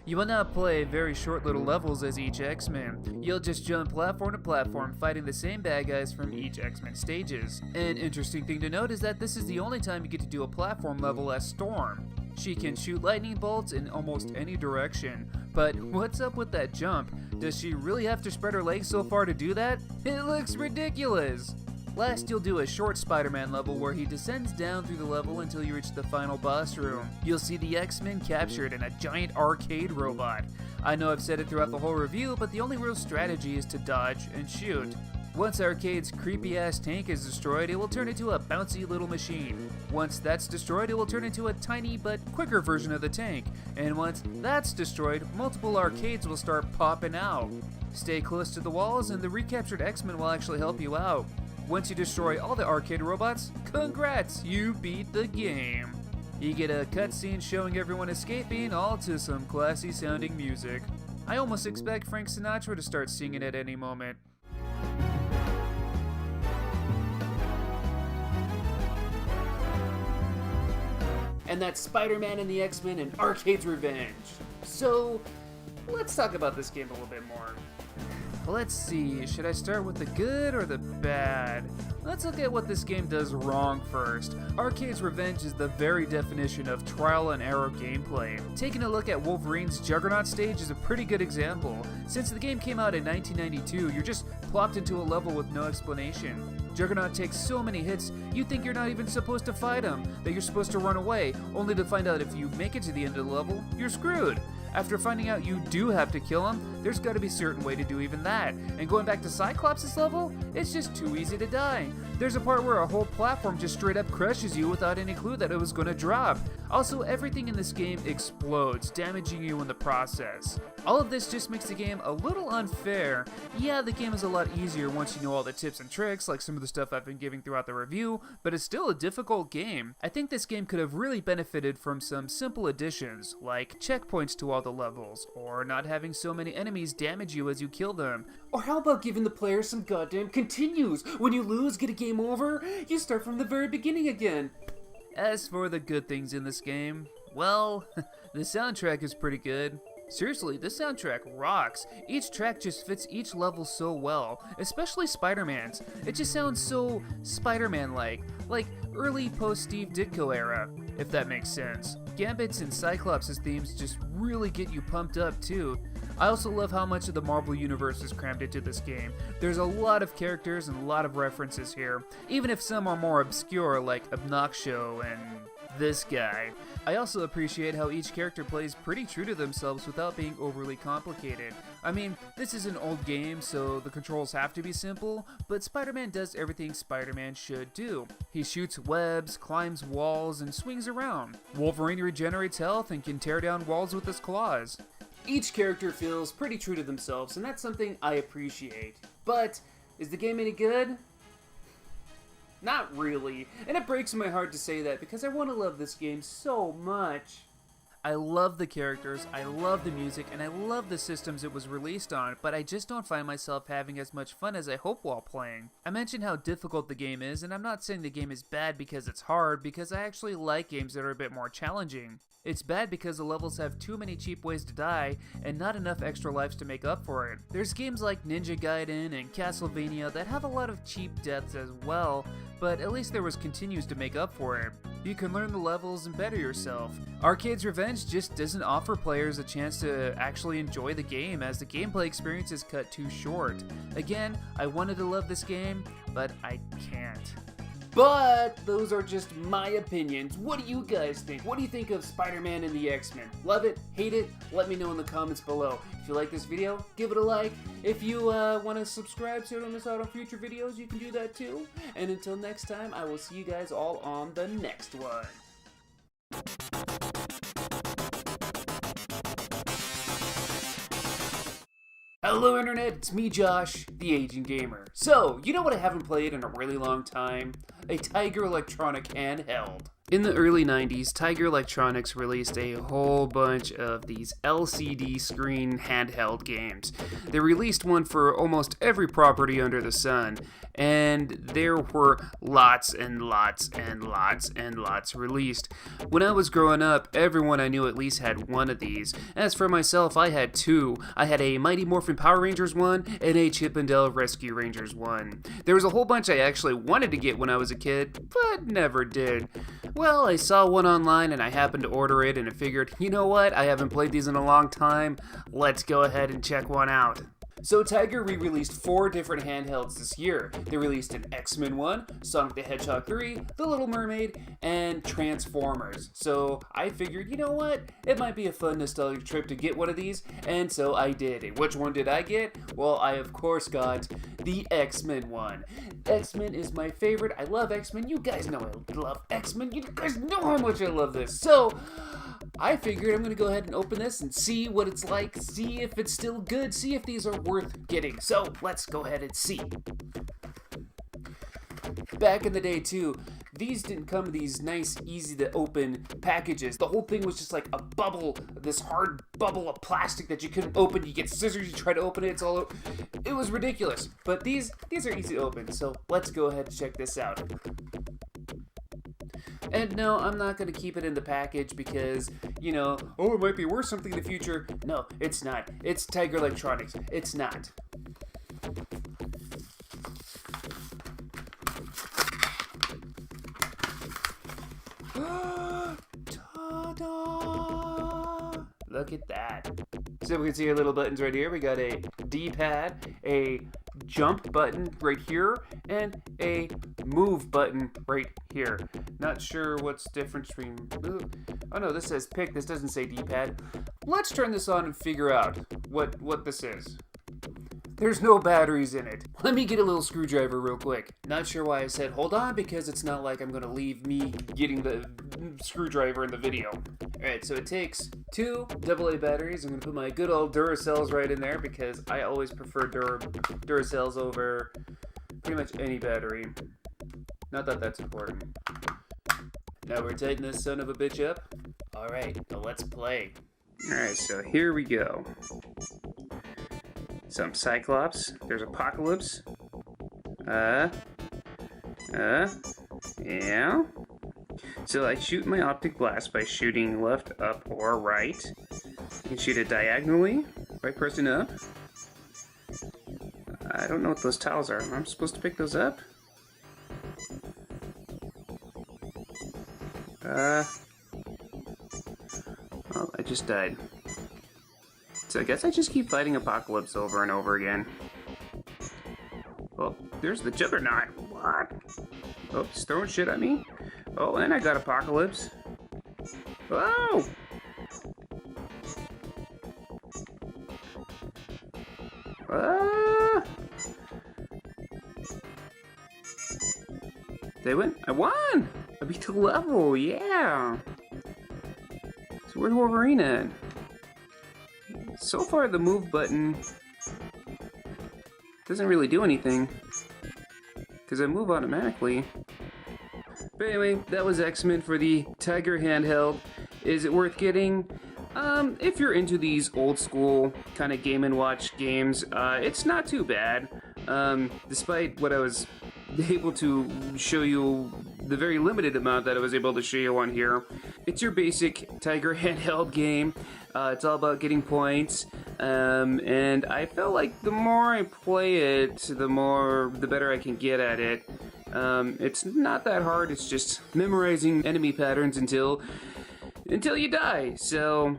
You will not play very short little levels as each X-Men. You'll just jump platform to platform, fighting the same bad guys from each X-Men stages. An interesting thing to note is that this is the only time you get to do a platform level as Storm. She can shoot lightning bolts in almost any direction. But what's up with that jump? Does she really have to spread her legs so far to do that? It looks ridiculous! Last, you'll do a short Spider-Man level where he descends down through the level until you reach the final boss room. You'll see the X-Men captured in a giant arcade robot. I know I've said it throughout the whole review, but the only real strategy is to dodge and shoot. Once Arcade's creepy-ass tank is destroyed, it will turn into a bouncy little machine. Once that's destroyed, it will turn into a tiny but quicker version of the tank. And once that's destroyed, multiple arcades will start popping out. Stay close to the walls and the recaptured X-Men will actually help you out. Once you destroy all the arcade robots, congrats, you beat the game. You get a cutscene showing everyone escaping, all to some classy sounding music. I almost expect Frank Sinatra to start singing at any moment. And that's Spider-Man and the X-Men and Arcade's Revenge. So, let's talk about this game a little bit more. Let's see, should I start with the good or the bad? Let's look at what this game does wrong first. Arcade's Revenge is the very definition of trial and error gameplay. Taking a look at Wolverine's Juggernaut stage is a pretty good example. Since the game came out in 1992, you're just plopped into a level with no explanation. Juggernaut takes so many hits, you think you're not even supposed to fight him, that you're supposed to run away, only to find out if you make it to the end of the level, you're screwed. After finding out you do have to kill him, there's gotta be a certain way to do even that. And going back to Cyclops' level, it's just too easy to die. There's a part where a whole platform just straight up crushes you without any clue that it was gonna drop. Also, everything in this game explodes, damaging you in the process. All of this just makes the game a little unfair. Yeah, the game is a lot easier once you know all the tips and tricks, like some of the stuff I've been giving throughout the review, but it's still a difficult game. I think this game could have really benefited from some simple additions, like checkpoints to all the levels, or not having so many enemies damage you as you kill them. Or how about giving the player some goddamn continues? When you lose, get a game over, you start from the very beginning again. As for the good things in this game, well, the soundtrack is pretty good. Seriously, this soundtrack rocks. Each track just fits each level so well, especially Spider-Man's. It just sounds so Spider-Man-like, like early post-Steve Ditko era, if that makes sense. Gambit's and Cyclops' themes just really get you pumped up too. I also love how much of the Marvel Universe is crammed into this game. There's a lot of characters and a lot of references here, even if some are more obscure like Obnoxio and this guy. I also appreciate how each character plays pretty true to themselves without being overly complicated. I mean, this is an old game, so the controls have to be simple, but Spider-Man does everything Spider-Man should do. He shoots webs, climbs walls, and swings around. Wolverine regenerates health and can tear down walls with his claws. Each character feels pretty true to themselves, and that's something I appreciate. But, is the game any good? Not really, and it breaks my heart to say that because I want to love this game so much. I love the characters, I love the music, and I love the systems it was released on, but I just don't find myself having as much fun as I hope while playing. I mentioned how difficult the game is, and I'm not saying the game is bad because it's hard, because I actually like games that are a bit more challenging. It's bad because the levels have too many cheap ways to die, and not enough extra lives to make up for it. There's games like Ninja Gaiden and Castlevania that have a lot of cheap deaths as well, but at least there was continues to make up for it. You can learn the levels and better yourself. Arcade's Revenge just doesn't offer players a chance to actually enjoy the game, as the gameplay experience is cut too short. Again, I wanted to love this game, but I can't. But those are just my opinions. What do you guys think? What do you think of Spider-Man and the X-Men? Love it? Hate it? Let me know in the comments below. If you like this video, give it a like. If you want to subscribe so you don't miss out on future videos, you can do that too. And until next time, I will see you guys all on the next one. Hello Internet, it's me Josh, the Aging Gamer. So, you know what I haven't played in a really long time? A Tiger Electronic handheld. In the early 90s, Tiger Electronics released a whole bunch of these LCD screen handheld games. They released one for almost every property under the sun, and there were lots and lots and lots and lots released. When I was growing up, everyone I knew at least had one of these. As for myself, I had two. I had a Mighty Morphin Power Rangers one and a Chip and Dale Rescue Rangers one. There was a whole bunch I actually wanted to get when I was a kid, but never did. Well, I saw one online and I happened to order it, and I figured, you know what, I haven't played these in a long time, let's go ahead and check one out. So Tiger re-released 4 different handhelds this year. They released an X-Men one, Sonic the Hedgehog 3, The Little Mermaid, and Transformers. So I figured, you know what, it might be a fun nostalgic trip to get one of these, and so I did. And which one did I get? Well, I of course got the X-Men one. X-Men is my favorite. I love X-Men. You guys know I love X-Men. You guys know how much I love this. So I figured I'm going to go ahead and open this and see what it's like, see if it's still good, see if these are worth getting. So let's go ahead and see. Back in the day too, these didn't come in these nice, easy to open packages. The whole thing was just like a bubble, this hard bubble of plastic that you couldn't open. You get scissors, you try to open it, it's all, it was ridiculous. But these are easy to open, so let's go ahead and check this out. And no, I'm not going to keep it in the package because, you know, oh, it might be worth something in the future. No, it's not. It's Tiger Electronics. It's not. Look at that. So we can see our little buttons right here. We got a D-pad, a jump button right here, and a move button right here. Not sure what's different between... Oh no, this says pick. This doesn't say D-pad. Let's turn this on and figure out what this is. There's no batteries in it. Let me get a little screwdriver real quick. Not sure why I said hold on, because it's not like I'm gonna leave me getting the screwdriver in the video. Alright, so it takes 2 AA batteries. I'm gonna put my good old Duracells right in there because I always prefer Duracells over pretty much any battery. Not that that's important. Now we're tightening this son of a bitch up. Alright, now let's play. Alright, so here we go. Some Cyclops. There's Apocalypse. Yeah. So I shoot my optic blast by shooting left, up, or right. You can shoot it diagonally by pressing up. I don't know what those tiles are. I'm supposed to pick those up? Well, I just died. So I guess I just keep fighting Apocalypse over and over again. Well, there's the Juggernaut. What? Oh, he's throwing shit at me. Oh, and I got Apocalypse. Oh! They win. I won! I beat the level, yeah! So where's Wolverine at? So far, the move button doesn't really do anything, because I move automatically. But anyway, that was X-Men for the Tiger handheld. Is it worth getting? If you're into these old school kind of Game & Watch games, it's not too bad. Despite what I was able to show you, the very limited amount that I was able to show you on here. It's your basic Tiger handheld game. It's all about getting points, and I felt like the more I play it, the better I can get at it. It's not that hard. It's just memorizing enemy patterns until you die. So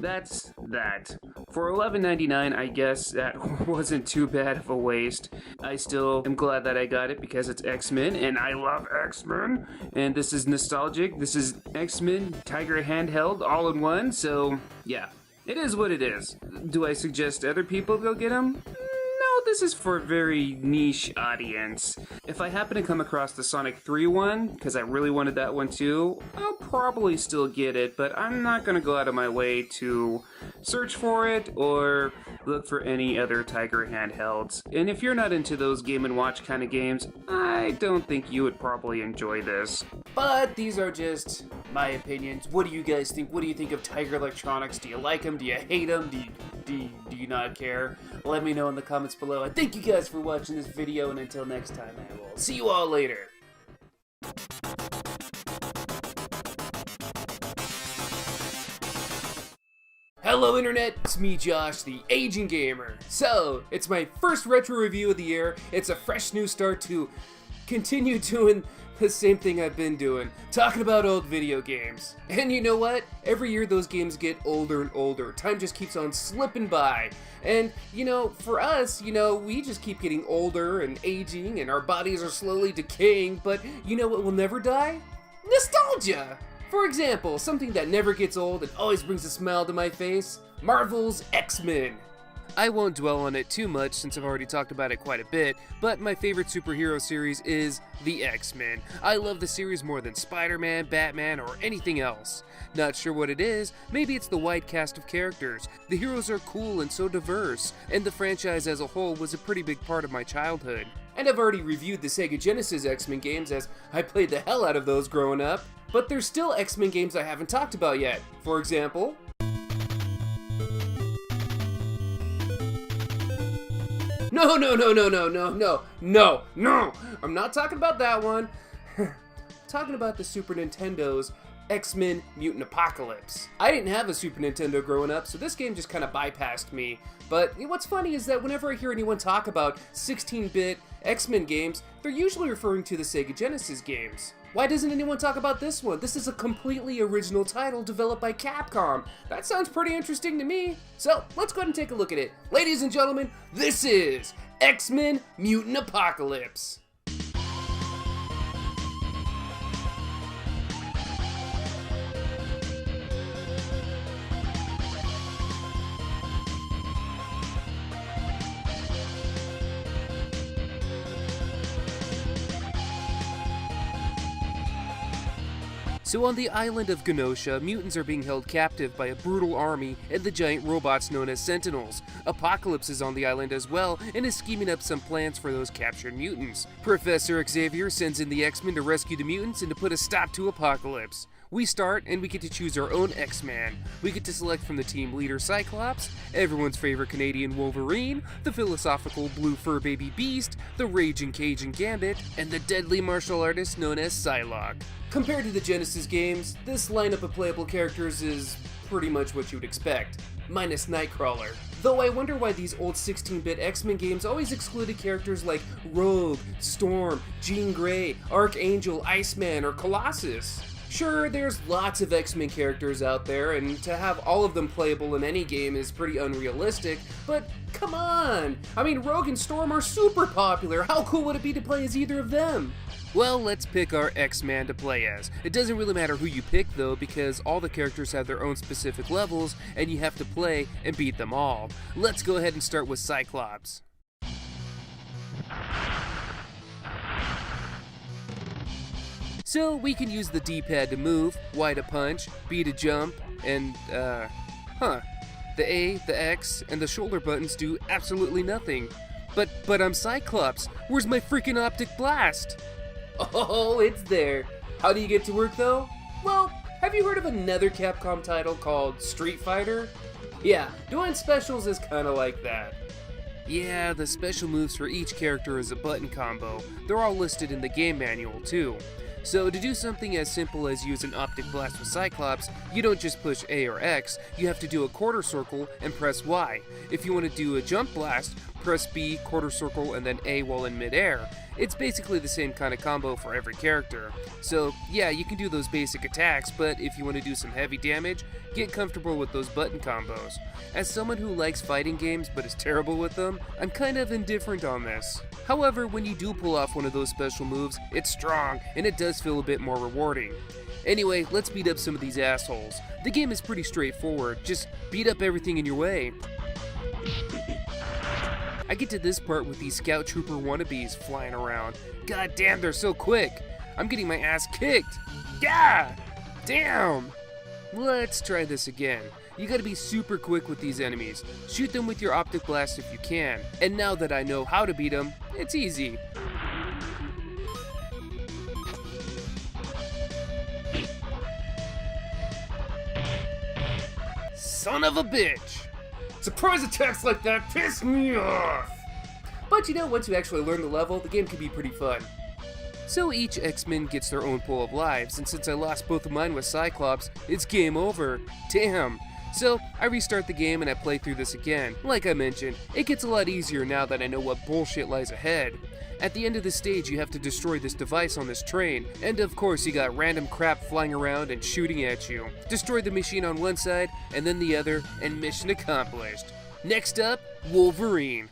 that's that. For $11.99, I guess that wasn't too bad of a waste. I still am glad that I got it because it's X-Men, and I love X-Men. And this is nostalgic. This is X-Men Tiger handheld all in one. So yeah, it is what it is. Do I suggest other people go get them? No, this is for a very niche audience. If I happen to come across the Sonic 3 one, because I really wanted that one too, I'll probably still get it, but I'm not going to go out of my way to search for it or look for any other Tiger handhelds. And if you're not into those Game & Watch kind of games, I don't think you would probably enjoy this. But these are just my opinions. What do you guys think? What do you think of Tiger Electronics? Do you like them? Do you hate them? Do you not care? Let me know in the comments below. I thank you guys for watching this video, and until next time, I will see you all later. Hello Internet, it's me Josh, the Aging Gamer. So, it's my first retro review of the year. It's a fresh new start to continue doing the same thing I've been doing, talking about old video games. And you know what? Every year those games get older and older. Time just keeps on slipping by. And, you know, for us, you know, we just keep getting older and aging and our bodies are slowly decaying, but you know what will never die? Nostalgia! For example, something that never gets old and always brings a smile to my face, Marvel's X-Men. I won't dwell on it too much since I've already talked about it quite a bit, but my favorite superhero series is the X-Men. I love the series more than Spider-Man, Batman, or anything else. Not sure what it is, maybe it's the wide cast of characters. The heroes are cool and so diverse, and the franchise as a whole was a pretty big part of my childhood. And I've already reviewed the Sega Genesis X-Men games as I played the hell out of those growing up. But there's still X-Men games I haven't talked about yet. For example, No, I'm not talking about that one. I'm talking about the Super Nintendo's X-Men Mutant Apocalypse. I didn't have a Super Nintendo growing up, so this game just kind of bypassed me. But what's funny is that whenever I hear anyone talk about 16-bit X-Men games, they're usually referring to the Sega Genesis games. Why doesn't anyone talk about this one? This is a completely original title developed by Capcom. That sounds pretty interesting to me. So, let's go ahead and take a look at it. Ladies and gentlemen, this is X-Men Mutant Apocalypse. So on the island of Genosha, mutants are being held captive by a brutal army and the giant robots known as Sentinels. Apocalypse is on the island as well and is scheming up some plans for those captured mutants. Professor Xavier sends in the X-Men to rescue the mutants and to put a stop to Apocalypse. We start and we get to choose our own X-Man. We get to select from the team leader Cyclops, everyone's favorite Canadian Wolverine, the philosophical blue fur baby Beast, the raging Cajun Gambit, and the deadly martial artist known as Psylocke. Compared to the Genesis games, this lineup of playable characters is pretty much what you'd expect, minus Nightcrawler. Though I wonder why these old 16-bit X-Men games always excluded characters like Rogue, Storm, Jean Grey, Archangel, Iceman, or Colossus. Sure, there's lots of X-Men characters out there, and to have all of them playable in any game is pretty unrealistic, but come on! I mean, Rogue and Storm are super popular. How cool would it be to play as either of them? Well, let's pick our X-Man to play as. It doesn't really matter who you pick though, because all the characters have their own specific levels, and you have to play and beat them all. Let's go ahead and start with Cyclops. So we can use the D-pad to move, Y to punch, B to jump, and the A, the X, and the shoulder buttons do absolutely nothing. But I'm Cyclops. Where's my freaking optic blast? Oh, it's there. How do you get to work though? Well, have you heard of another Capcom title called Street Fighter? Yeah, doing specials is kinda like that. Yeah, the special moves for each character is a button combo. They're all listed in the game manual too. So to do something as simple as use an optic blast with Cyclops, you don't just push A or X, you have to do a quarter circle and press Y. If you want to do a jump blast, press B, quarter circle, and then A while in midair. It's basically the same kind of combo for every character. So yeah, you can do those basic attacks, but if you want to do some heavy damage, get comfortable with those button combos. As someone who likes fighting games but is terrible with them, I'm kind of indifferent on this. However, when you do pull off one of those special moves, it's strong, and it does feel a bit more rewarding. Anyway, let's beat up some of these assholes. The game is pretty straightforward, just beat up everything in your way. I get to this part with these Scout Trooper wannabes flying around. God damn, they're so quick! I'm getting my ass kicked! Yeah! Damn! Let's try this again. You gotta be super quick with these enemies. Shoot them with your optic blast if you can. And now that I know how to beat them, it's easy. Son of a bitch! Surprise attacks like that piss me off! But you know, once you actually learn the level, the game can be pretty fun. So each X-Men gets their own pool of lives, and since I lost both of mine with Cyclops, it's game over. Damn! So I restart the game and I play through this again. Like I mentioned, it gets a lot easier now that I know what bullshit lies ahead. At the end of the stage, you have to destroy this device on this train, and of course you got random crap flying around and shooting at you. Destroy the machine on one side, and then the other, and mission accomplished. Next up, Wolverine.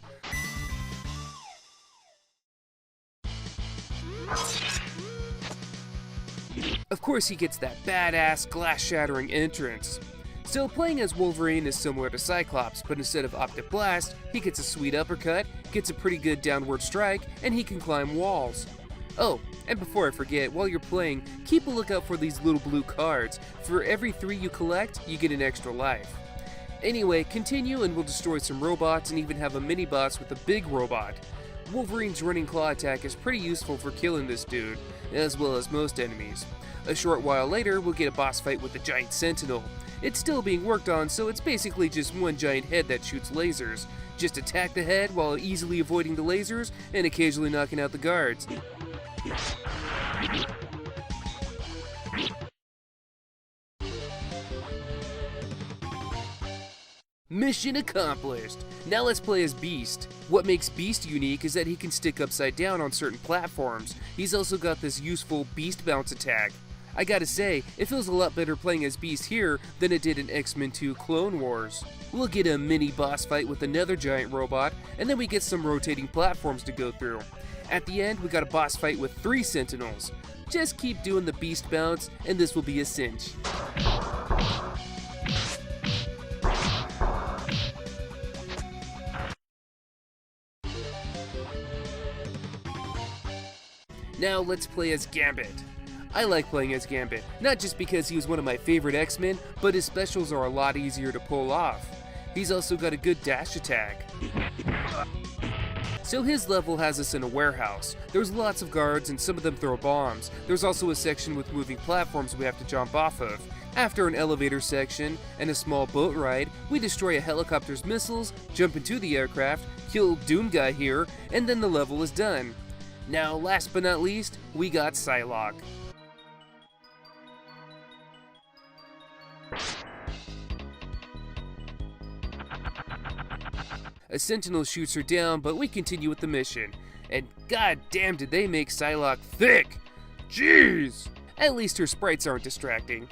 Of course he gets that badass glass-shattering entrance. So playing as Wolverine is similar to Cyclops, but instead of optic blast, he gets a sweet uppercut, gets a pretty good downward strike, and he can climb walls. Oh, and before I forget, while you're playing, keep a lookout for these little blue cards. For every 3 you collect, you get an extra life. Anyway, continue and we'll destroy some robots and even have a mini-boss with a big robot. Wolverine's running claw attack is pretty useful for killing this dude, as well as most enemies. A short while later, we'll get a boss fight with the giant Sentinel. It's still being worked on, so it's basically just one giant head that shoots lasers. Just attack the head while easily avoiding the lasers and occasionally knocking out the guards. Mission accomplished! Now let's play as Beast. What makes Beast unique is that he can stick upside down on certain platforms. He's also got this useful Beast bounce attack. I gotta say, it feels a lot better playing as Beast here than it did in X-Men 2 Clone Wars. We'll get a mini boss fight with another giant robot, and then we get some rotating platforms to go through. At the end, we got a boss fight with 3 Sentinels. Just keep doing the Beast bounce, and this will be a cinch. Now let's play as Gambit. I like playing as Gambit, not just because he was one of my favorite X-Men, but his specials are a lot easier to pull off. He's also got a good dash attack. So his level has us in a warehouse. There's lots of guards and some of them throw bombs. There's also a section with moving platforms we have to jump off of. After an elevator section and a small boat ride, we destroy a helicopter's missiles, jump into the aircraft, kill Doom Guy here, and then the level is done. Now, last but not least, we got Psylocke. A Sentinel shoots her down, but we continue with the mission. And goddamn did they make Psylocke thick! Jeez! At least her sprites aren't distracting.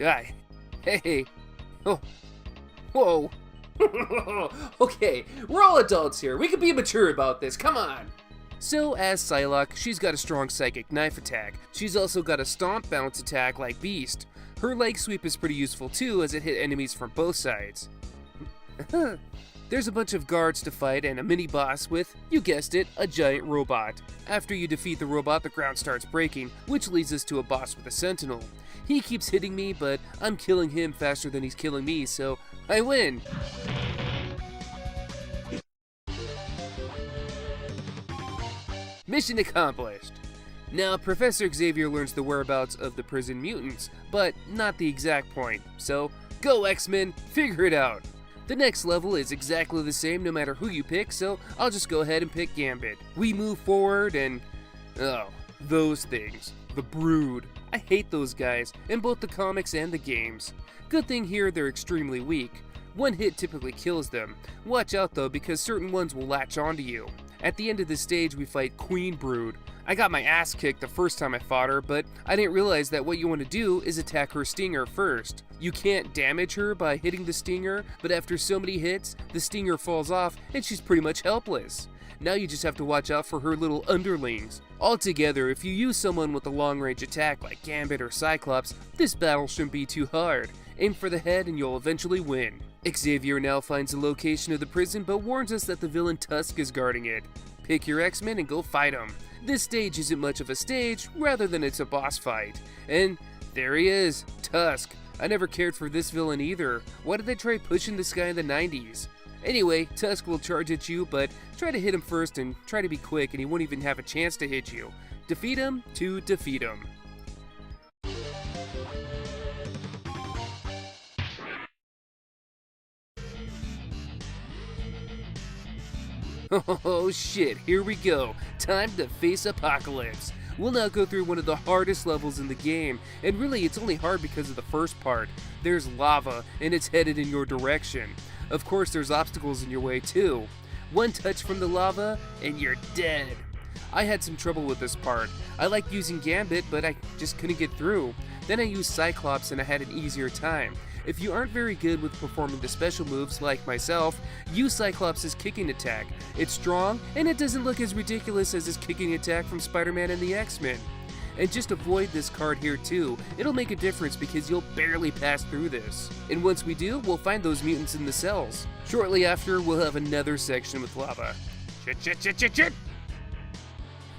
Aye. Hey. Oh. Whoa. Okay, we're all adults here. We can be mature about this. Come on! So, as Psylocke, she's got a strong psychic knife attack. She's also got a stomp bounce attack like Beast. Her leg sweep is pretty useful too, as it hit enemies from both sides. There's a bunch of guards to fight and a mini-boss with, you guessed it, a giant robot. After you defeat the robot, the ground starts breaking, which leads us to a boss with a Sentinel. He keeps hitting me, but I'm killing him faster than he's killing me, so I win! Mission accomplished! Now, Professor Xavier learns the whereabouts of the prison mutants, but not the exact point, so go X-Men, figure it out! The next level is exactly the same no matter who you pick, so I'll just go ahead and pick Gambit. We move forward and... oh, those things. The Brood. I hate those guys, in both the comics and the games. Good thing here they're extremely weak. One hit typically kills them. Watch out though, because certain ones will latch onto you. At the end of this stage we fight Queen Brood. I got my ass kicked the first time I fought her, but I didn't realize that what you want to do is attack her stinger first. You can't damage her by hitting the stinger, but after so many hits, the stinger falls off and she's pretty much helpless. Now you just have to watch out for her little underlings. Altogether, if you use someone with a long-range attack like Gambit or Cyclops, this battle shouldn't be too hard. Aim for the head and you'll eventually win. Xavier now finds the location of the prison but warns us that the villain Tusk is guarding it. Pick your X-Men and go fight him. This stage isn't much of a stage, rather than it's a boss fight. And there he is, Tusk. I never cared for this villain either. Why did they try pushing this guy in the 90s? Anyway, Tusk will charge at you, but try to hit him first and try to be quick and he won't even have a chance to hit you. Defeat him to defeat him. Oh shit, here we go. Time to face Apocalypse. We'll now go through one of the hardest levels in the game, and really it's only hard because of the first part. There's lava, and it's headed in your direction. Of course there's obstacles in your way too. One touch from the lava, and you're dead. I had some trouble with this part. I liked using Gambit, but I just couldn't get through. Then I used Cyclops and I had an easier time. If you aren't very good with performing the special moves like myself, use Cyclops' kicking attack. It's strong, and it doesn't look as ridiculous as his kicking attack from Spider-Man and the X-Men. And just avoid this card here too. It'll make a difference because you'll barely pass through this. And once we do, we'll find those mutants in the cells. Shortly after, we'll have another section with lava. Shit.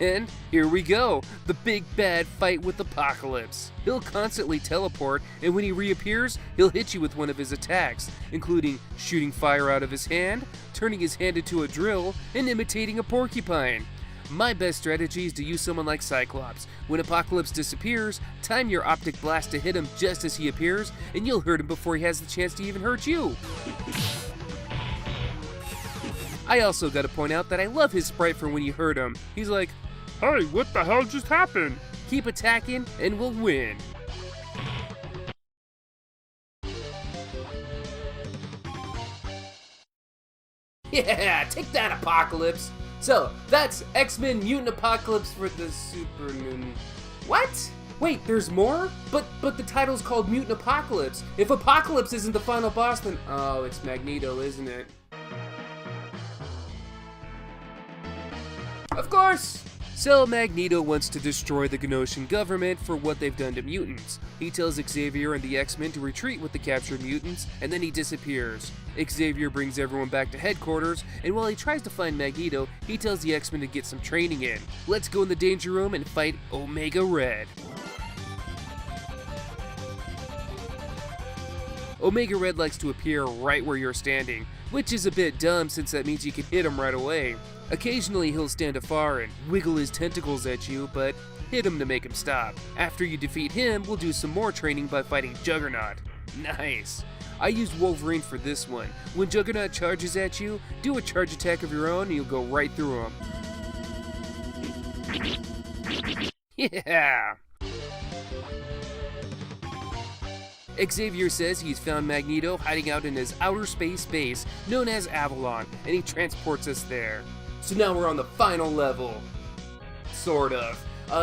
And here we go, the big bad fight with Apocalypse. He'll constantly teleport, and when he reappears, he'll hit you with one of his attacks, including shooting fire out of his hand, turning his hand into a drill, and imitating a porcupine. My best strategy is to use someone like Cyclops. When Apocalypse disappears, time your optic blast to hit him just as he appears, and you'll hurt him before he has the chance to even hurt you. I also gotta point out that I love his sprite for when you hurt him. He's like, "Hey, what the hell just happened?" Keep attacking and we'll win. Yeah, take that, Apocalypse! So, that's X-Men Mutant Apocalypse for the Super Nintendo. What? Wait, there's more? But the title's called Mutant Apocalypse. If Apocalypse isn't the final boss, then oh, it's Magneto, isn't it? Of course! So Magneto wants to destroy the Gnosian government for what they've done to mutants. He tells Xavier and the X-Men to retreat with the captured mutants, and then he disappears. Xavier brings everyone back to headquarters, and while he tries to find Magneto, he tells the X-Men to get some training in. Let's go in the Danger Room and fight Omega Red. Omega Red likes to appear right where you're standing, which is a bit dumb since that means you can hit him right away. Occasionally he'll stand afar and wiggle his tentacles at you, but hit him to make him stop. After you defeat him, we'll do some more training by fighting Juggernaut. Nice! I used Wolverine for this one. When Juggernaut charges at you, do a charge attack of your own and you'll go right through him. Yeah! Xavier says he's found Magneto hiding out in his outer space base known as Avalon, and he transports us there. So now we're on the final level. Sort of.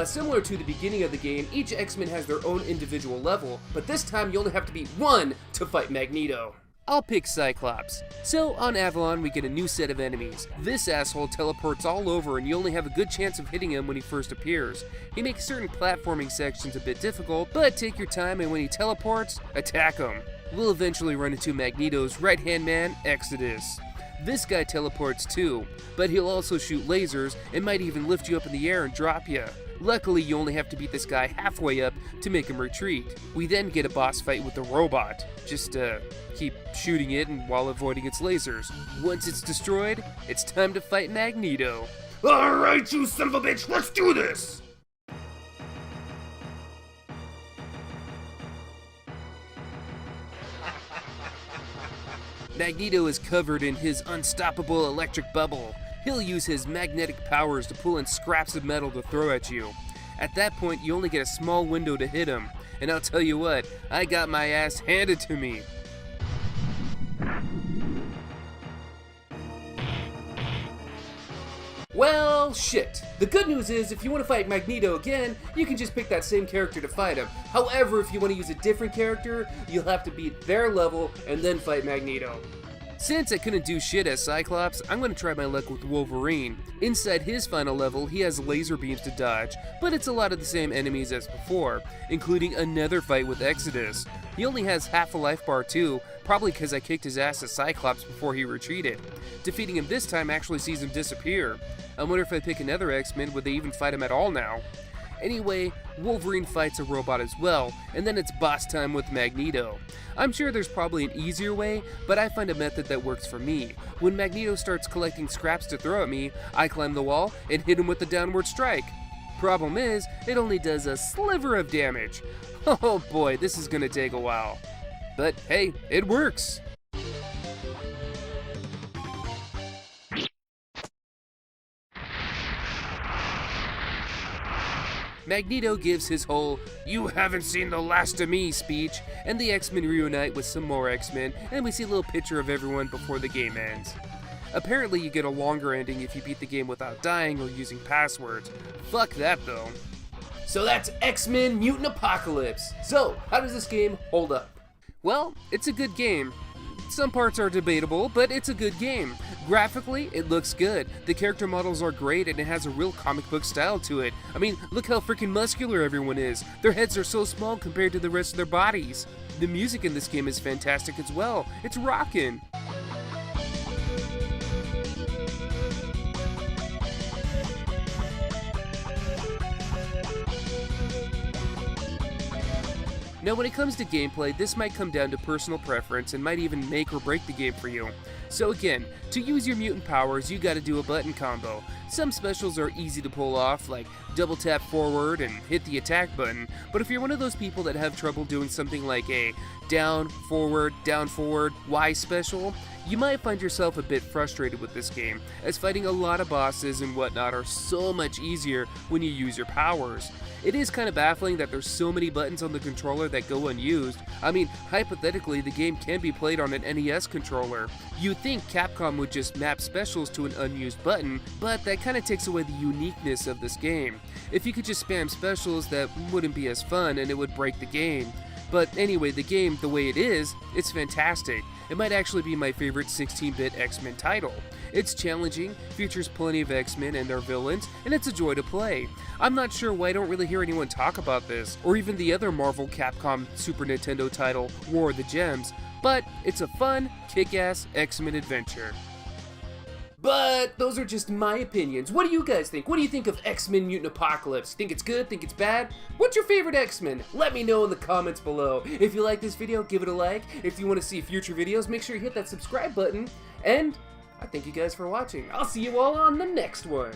Similar to the beginning of the game, each X-Men has their own individual level, but this time you only have to beat one to fight Magneto. I'll pick Cyclops. So, on Avalon, we get a new set of enemies. This asshole teleports all over and you only have a good chance of hitting him when he first appears. He makes certain platforming sections a bit difficult, but take your time and when he teleports, attack him. We'll eventually run into Magneto's right-hand man, Exodus. This guy teleports too, but he'll also shoot lasers and might even lift you up in the air and drop you. Luckily, you only have to beat this guy halfway up to make him retreat. We then get a boss fight with the robot. Just keep shooting it and while avoiding its lasers. Once it's destroyed, it's time to fight Magneto. Alright, you son of a bitch, let's do this! Magneto is covered in his unstoppable electric bubble. He'll use his magnetic powers to pull in scraps of metal to throw at you. At that point, you only get a small window to hit him. And I'll tell you what, I got my ass handed to me. Well, shit. The good news is, if you want to fight Magneto again, you can just pick that same character to fight him. However, if you want to use a different character, you'll have to beat their level and then fight Magneto. Since I couldn't do shit as Cyclops, I'm going to try my luck with Wolverine. Inside his final level, he has laser beams to dodge, but it's a lot of the same enemies as before, including another fight with Exodus. He only has half a life bar too, probably because I kicked his ass as Cyclops before he retreated. Defeating him this time actually sees him disappear. I wonder if I pick another X-Men, would they even fight him at all now? Anyway, Wolverine fights a robot as well, and then it's boss time with Magneto. I'm sure there's probably an easier way, but I find a method that works for me. When Magneto starts collecting scraps to throw at me, I climb the wall and hit him with the downward strike. Problem is, it only does a sliver of damage. Oh boy, this is gonna take a while. But hey, it works! Magneto gives his whole "you haven't seen the last of me" speech, and the X-Men reunite with some more X-Men, and we see a little picture of everyone before the game ends. Apparently you get a longer ending if you beat the game without dying or using passwords. Fuck that though. So that's X-Men Mutant Apocalypse. So, how does this game hold up? Well, it's a good game. Some parts are debatable, but it's a good game. Graphically, it looks good. The character models are great and it has a real comic book style to it. I mean, look how freaking muscular everyone is. Their heads are so small compared to the rest of their bodies. The music in this game is fantastic as well. It's rockin'. Now when it comes to gameplay, this might come down to personal preference and might even make or break the game for you. So again, to use your mutant powers, you gotta do a button combo. Some specials are easy to pull off, like double tap forward and hit the attack button, but if you're one of those people that have trouble doing something like a down, forward, Y special, You might find yourself a bit frustrated with this game, as fighting a lot of bosses and whatnot are so much easier when you use your powers. It is kind of baffling that there's so many buttons on the controller that go unused. I mean, hypothetically, the game can be played on an NES controller. You'd think Capcom would just map specials to an unused button, but that kind of takes away the uniqueness of this game. If you could just spam specials, that wouldn't be as fun and it would break the game. But anyway, the game, the way it is, it's fantastic. It might actually be my favorite 16-bit X-Men title. It's challenging, features plenty of X-Men and their villains, and it's a joy to play. I'm not sure why I don't really hear anyone talk about this, or even the other Marvel Capcom Super Nintendo title, War of the Gems, but it's a fun, kick-ass X-Men adventure. But those are just my opinions. What do you guys think? What do you think of X-Men Mutant Apocalypse? Think it's good? Think it's bad? What's your favorite X-Men? Let me know in the comments below. If you like this video, give it a like. If you want to see future videos, make sure you hit that subscribe button. And I thank you guys for watching. I'll see you all on the next one.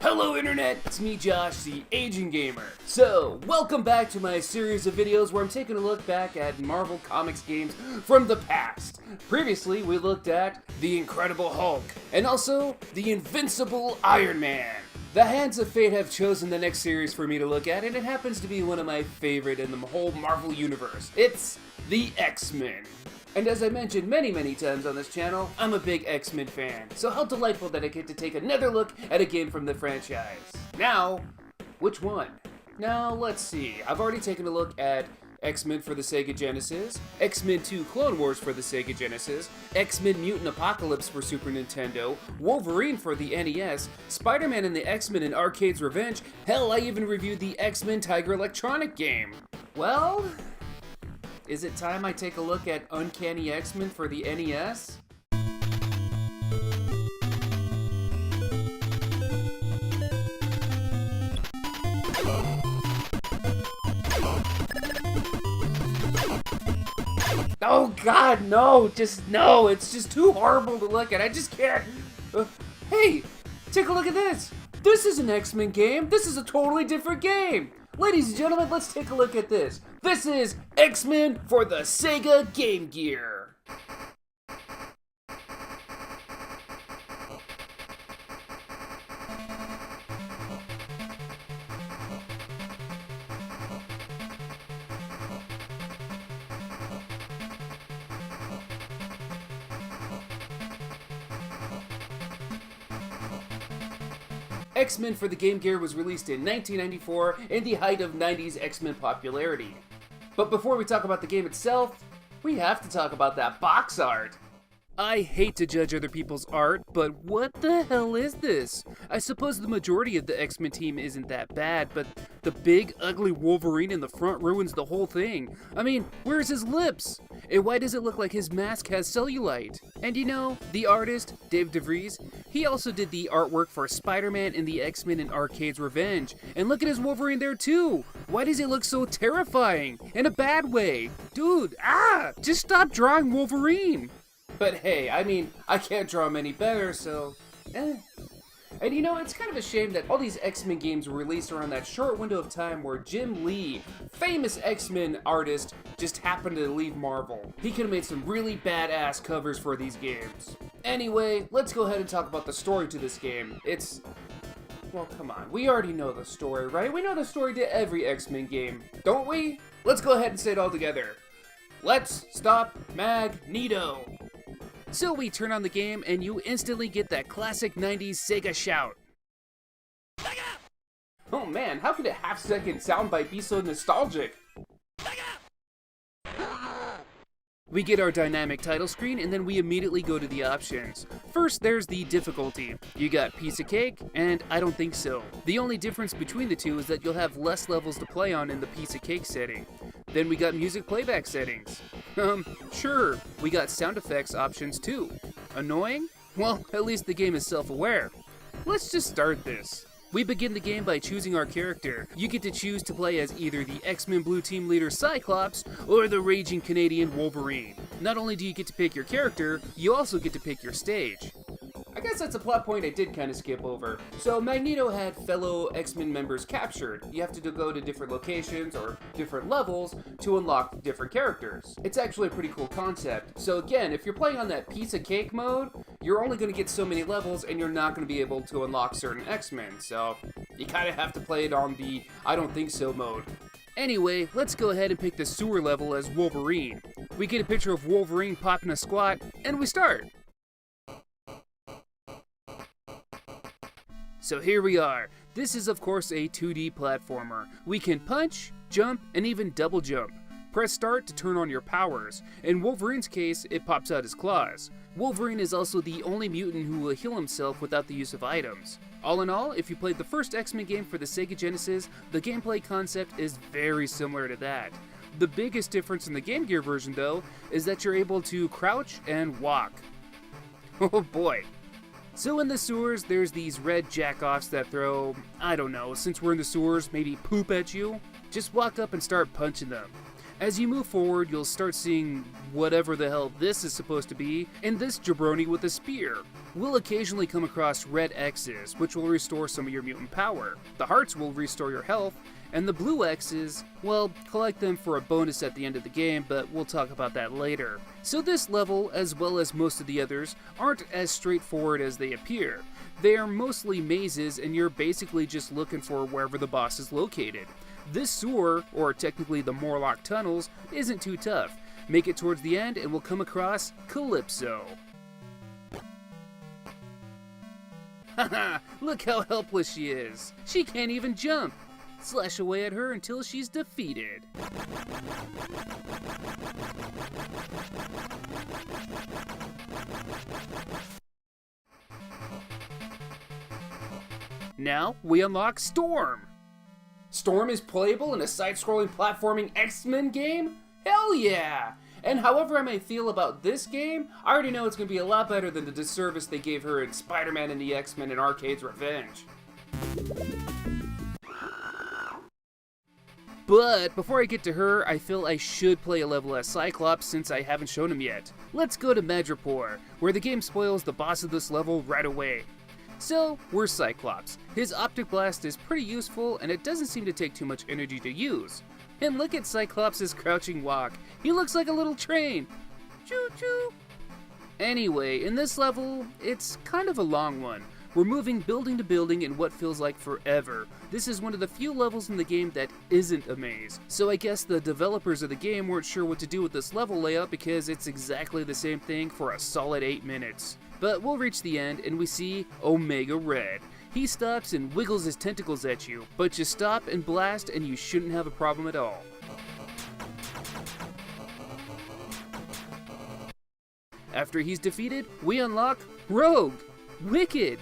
Hello Internet, it's me Josh, the Aging Gamer. So, welcome back to my series of videos where I'm taking a look back at Marvel Comics games from the past. Previously, we looked at The Incredible Hulk, and also The Invincible Iron Man. The hands of fate have chosen the next series for me to look at, and it happens to be one of my favorite in the whole Marvel universe. It's the X-Men. And as I mentioned many times on this channel, I'm a big X-Men fan, so how delightful that I get to take another look at a game from the franchise. Now, which one? Now, let's see. I've already taken a look at X-Men for the Sega Genesis, X-Men 2 Clone Wars for the Sega Genesis, X-Men Mutant Apocalypse for Super Nintendo, Wolverine for the NES, Spider-Man and the X-Men in Arcade's Revenge, hell, I even reviewed the X-Men Tiger Electronic game. Well, is it time I take a look at Uncanny X-Men for the NES? Oh god, no, just no, it's just too horrible to look at, I just can't. Hey, take a look at this. This is an X-Men game, this is a totally different game. Ladies and gentlemen, let's take a look at this. This is X-Men for the Sega Game Gear. X-Men for the Game Gear was released in 1994 in the height of 90s X-Men popularity. But before we talk about the game itself, we have to talk about that box art. I hate to judge other people's art, but what the hell is this? I suppose the majority of the X-Men team isn't that bad, but the big, ugly Wolverine in the front ruins the whole thing. I mean, where's his lips? And why does it look like his mask has cellulite? And you know, the artist, Dave DeVries, he also did the artwork for Spider-Man and the X-Men in Arcade's Revenge. And look at his Wolverine there too! Why does he look so terrifying? In a bad way? Dude, just stop drawing Wolverine! But hey, I mean, I can't draw him any better, so And you know, it's kind of a shame that all these X-Men games were released around that short window of time where Jim Lee, famous X-Men artist, just happened to leave Marvel. He could have made some really badass covers for these games. Anyway, let's go ahead and talk about the story to this game. Well, come on, we already know the story, right? We know the story to every X-Men game, don't we? Let's go ahead and say it all together. Let's stop Magneto! So we turn on the game and you instantly get that classic 90s Sega shout. Oh man, how could a half-second soundbite be so nostalgic? We get our dynamic title screen and then we immediately go to the options. First, there's the difficulty. You got piece of cake and I don't think so. The only difference between the two is that you'll have less levels to play on in the piece of cake setting. Then we got music playback settings. Sure, we got sound effects options too. Annoying? Well, at least the game is self-aware. Let's just start this. We begin the game by choosing our character. You get to choose to play as either the X-Men Blue Team leader Cyclops or the raging Canadian Wolverine. Not only do you get to pick your character, you also get to pick your stage. I guess that's a plot point I did kind of skip over. So Magneto had fellow X-Men members captured. You have to go to different locations or different levels to unlock different characters. It's actually a pretty cool concept. So again, if you're playing on that piece of cake mode, you're only going to get so many levels and you're not going to be able to unlock certain X-Men. So you kind of have to play it on the I don't think so mode. Anyway, let's go ahead and pick the sewer level as Wolverine. We get a picture of Wolverine popping a squat, and we start. So here we are. This is of course a 2D platformer. We can punch, jump, and even double jump. Press start to turn on your powers. In Wolverine's case, it pops out his claws. Wolverine is also the only mutant who will heal himself without the use of items. All in all, if you played the first X-Men game for the Sega Genesis, the gameplay concept is very similar to that. The biggest difference in the Game Gear version, though, is that you're able to crouch and walk. Oh boy. So in the sewers, there's these red jackoffs that throw, I don't know, since we're in the sewers, maybe poop at you. Just walk up and start punching them. As you move forward, you'll start seeing whatever the hell this is supposed to be, and this jabroni with a spear. We'll occasionally come across red X's, which will restore some of your mutant power. The hearts will restore your health, and the blue X's, well, collect them for a bonus at the end of the game, but we'll talk about that later. So this level, as well as most of the others, aren't as straightforward as they appear. They are mostly mazes, and you're basically just looking for wherever the boss is located. This sewer, or technically the Morlock tunnels, isn't too tough. Make it towards the end and we'll come across Calypso. Haha, look how helpless she is. She can't even jump. Slash away at her until she's defeated. Now we unlock Storm. Storm is playable in a side-scrolling platforming X-Men game? Hell yeah! And however I may feel about this game, I already know it's going to be a lot better than the disservice they gave her in Spider-Man and the X-Men and Arcade's Revenge. But before I get to her, I feel I should play a level as Cyclops since I haven't shown him yet. Let's go to Madripoor, where the game spoils the boss of this level right away. So, we're Cyclops. His optic blast is pretty useful and it doesn't seem to take too much energy to use. And look at Cyclops' crouching walk. He looks like a little train. Choo choo. Anyway, in this level, it's kind of a long one. We're moving building to building in what feels like forever. This is one of the few levels in the game that isn't a maze. So I guess the developers of the game weren't sure what to do with this level layout because it's exactly the same thing for a solid 8 minutes. But we'll reach the end and we see Omega Red. He stops and wiggles his tentacles at you, but just stop and blast and you shouldn't have a problem at all. After he's defeated, we unlock Rogue. Wicked!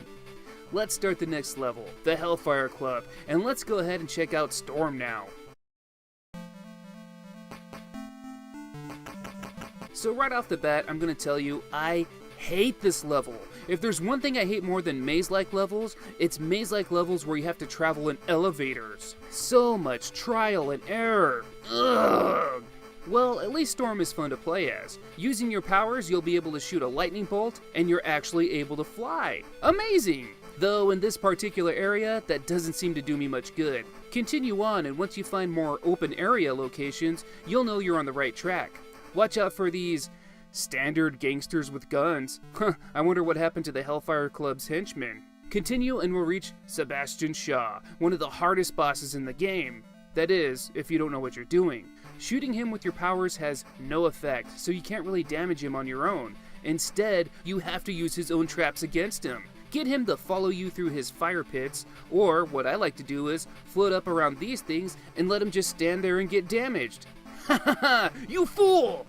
Let's start the next level, the Hellfire Club, and let's go ahead and check out Storm now. So right off the bat, I'm gonna tell you, I hate this level. If there's one thing I hate more than maze-like levels, it's maze-like levels where you have to travel in elevators. So much trial and error. Ugh. Well, at least Storm is fun to play as. Using your powers, you'll be able to shoot a lightning bolt, and you're actually able to fly. Amazing! Though in this particular area, that doesn't seem to do me much good. Continue on, and once you find more open area locations, you'll know you're on the right track. Watch out for these standard gangsters with guns. I wonder what happened to the Hellfire Club's henchmen. Continue and we'll reach Sebastian Shaw, one of the hardest bosses in the game. That is, if you don't know what you're doing. Shooting him with your powers has no effect, so you can't really damage him on your own. Instead, you have to use his own traps against him. Get him to follow you through his fire pits, or what I like to do is float up around these things and let him just stand there and get damaged. Ha ha ha! You fool!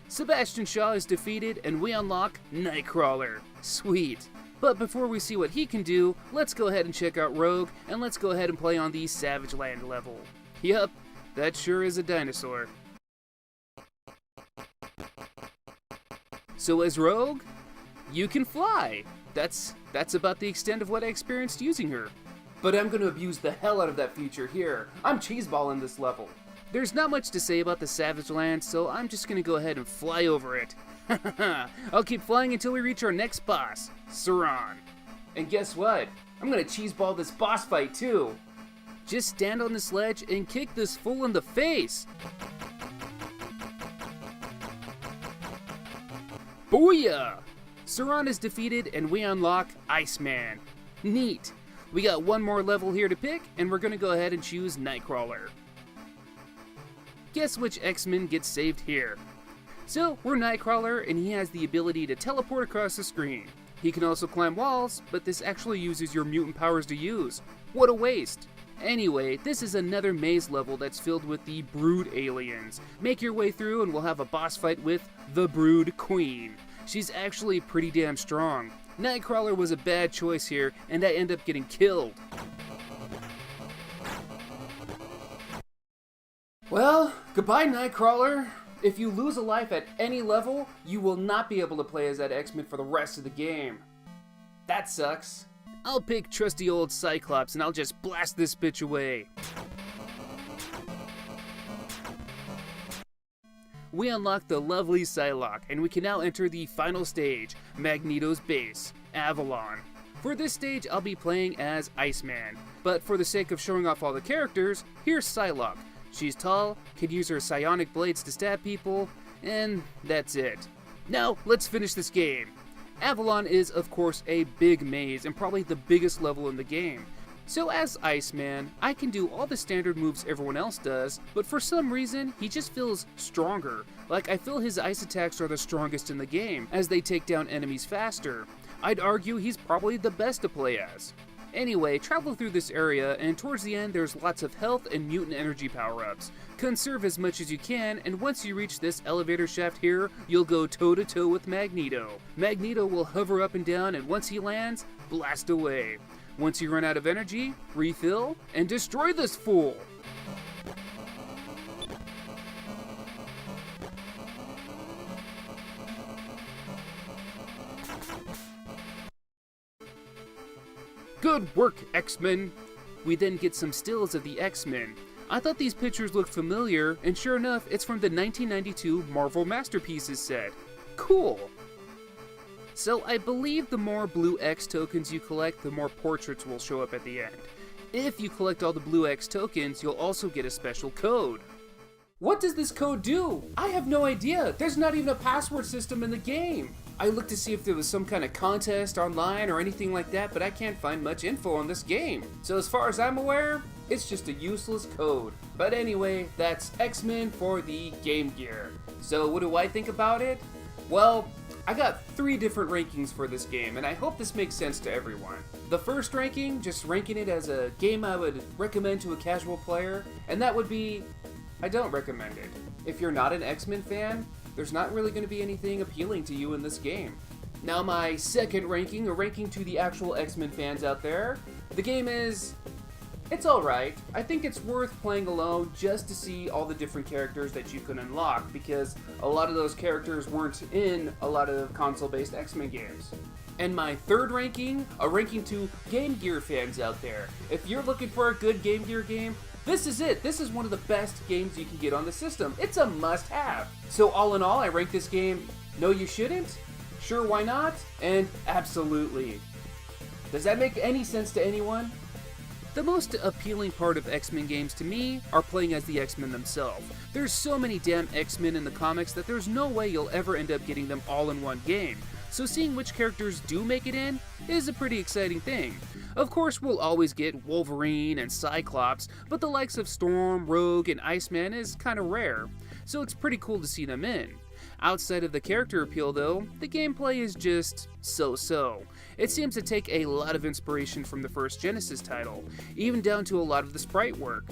Sebastian Shaw is defeated and we unlock Nightcrawler. Sweet. But before we see what he can do, let's go ahead and check out Rogue, and let's go ahead and play on the Savage Land level. Yup, that sure is a dinosaur. So as Rogue, you can fly. That's about the extent of what I experienced using her. But I'm gonna abuse the hell out of that feature here. I'm cheeseballing this level. There's not much to say about the Savage Land, so I'm just gonna go ahead and fly over it. I'll keep flying until we reach our next boss, Sauron. And guess what? I'm gonna cheeseball this boss fight too. Just stand on this ledge and kick this fool in the face. Booyah! Sauron is defeated and we unlock Iceman. Neat. We got one more level here to pick, and we're gonna go ahead and choose Nightcrawler. Guess which X-Men gets saved here? So, we're Nightcrawler, and he has the ability to teleport across the screen. He can also climb walls, but this actually uses your mutant powers to use. What a waste! Anyway, this is another maze level that's filled with the Brood aliens. Make your way through and we'll have a boss fight with the Brood Queen. She's actually pretty damn strong. Nightcrawler was a bad choice here, and I end up getting killed. Well, goodbye Nightcrawler. If you lose a life at any level, you will not be able to play as that X-Men for the rest of the game. That sucks. I'll pick trusty old Cyclops and I'll just blast this bitch away. We unlock the lovely Psylocke, and we can now enter the final stage, Magneto's base, Avalon. For this stage, I'll be playing as Iceman, but for the sake of showing off all the characters, here's Psylocke. She's tall, can use her psionic blades to stab people, and that's it. Now, let's finish this game. Avalon is, of course, a big maze and probably the biggest level in the game. So as Iceman, I can do all the standard moves everyone else does, but for some reason, he just feels stronger. Like I feel his ice attacks are the strongest in the game, as they take down enemies faster. I'd argue he's probably the best to play as. Anyway, travel through this area, and towards the end there's lots of health and mutant energy power-ups. Conserve as much as you can, and once you reach this elevator shaft here, you'll go toe-to-toe with Magneto. Magneto will hover up and down, and once he lands, blast away. Once you run out of energy, refill, and destroy this fool! Good work, X-Men! We then get some stills of the X-Men. I thought these pictures looked familiar, and sure enough, it's from the 1992 Marvel Masterpieces set. Cool! So I believe the more blue X tokens you collect, the more portraits will show up at the end. If you collect all the blue X tokens, you'll also get a special code. What does this code do? I have no idea. There's not even a password system in the game. I looked to see if there was some kind of contest online or anything like that, but I can't find much info on this game. So as far as I'm aware, it's just a useless code. But anyway, that's X-Men for the Game Gear. So what do I think about it? Well, I got 3 different rankings for this game, and I hope this makes sense to everyone. The first ranking, just ranking it as a game I would recommend to a casual player, and that would be, I don't recommend it. If you're not an X-Men fan, there's not really going to be anything appealing to you in this game. Now my second ranking, a ranking to the actual X-Men fans out there, the game is, it's alright. I think it's worth playing alone just to see all the different characters that you can unlock, because a lot of those characters weren't in a lot of console-based X-Men games. And my third ranking, a ranking to Game Gear fans out there. If you're looking for a good Game Gear game, this is it. This is one of the best games you can get on the system. It's a must-have. So all in all, I rank this game, no you shouldn't, sure why not, and absolutely. Does that make any sense to anyone? The most appealing part of X-Men games to me are playing as the X-Men themselves. There's so many damn X-Men in the comics that there's no way you'll ever end up getting them all in one game. So seeing which characters do make it in is a pretty exciting thing. Of course, we'll always get Wolverine and Cyclops, but the likes of Storm, Rogue, and Iceman is kinda rare, so it's pretty cool to see them in. Outside of the character appeal though, the gameplay is just so-so. It seems to take a lot of inspiration from the first Genesis title, even down to a lot of the sprite work.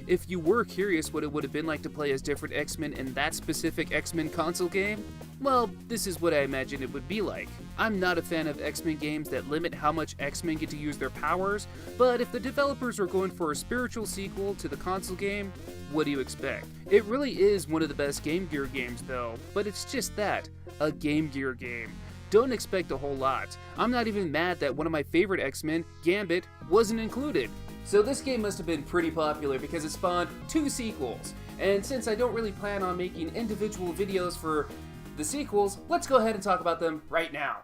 If you were curious what it would have been like to play as different X-Men in that specific X-Men console game, well, this is what I imagine it would be like. I'm not a fan of X-Men games that limit how much X-Men get to use their powers, but if the developers are going for a spiritual sequel to the console game, what do you expect? It really is one of the best Game Gear games though, but it's just that, a Game Gear game. Don't expect a whole lot. I'm not even mad that one of my favorite X-Men, Gambit, wasn't included. So this game must have been pretty popular because it spawned 2 sequels. And since I don't really plan on making individual videos for the sequels, let's go ahead and talk about them right now.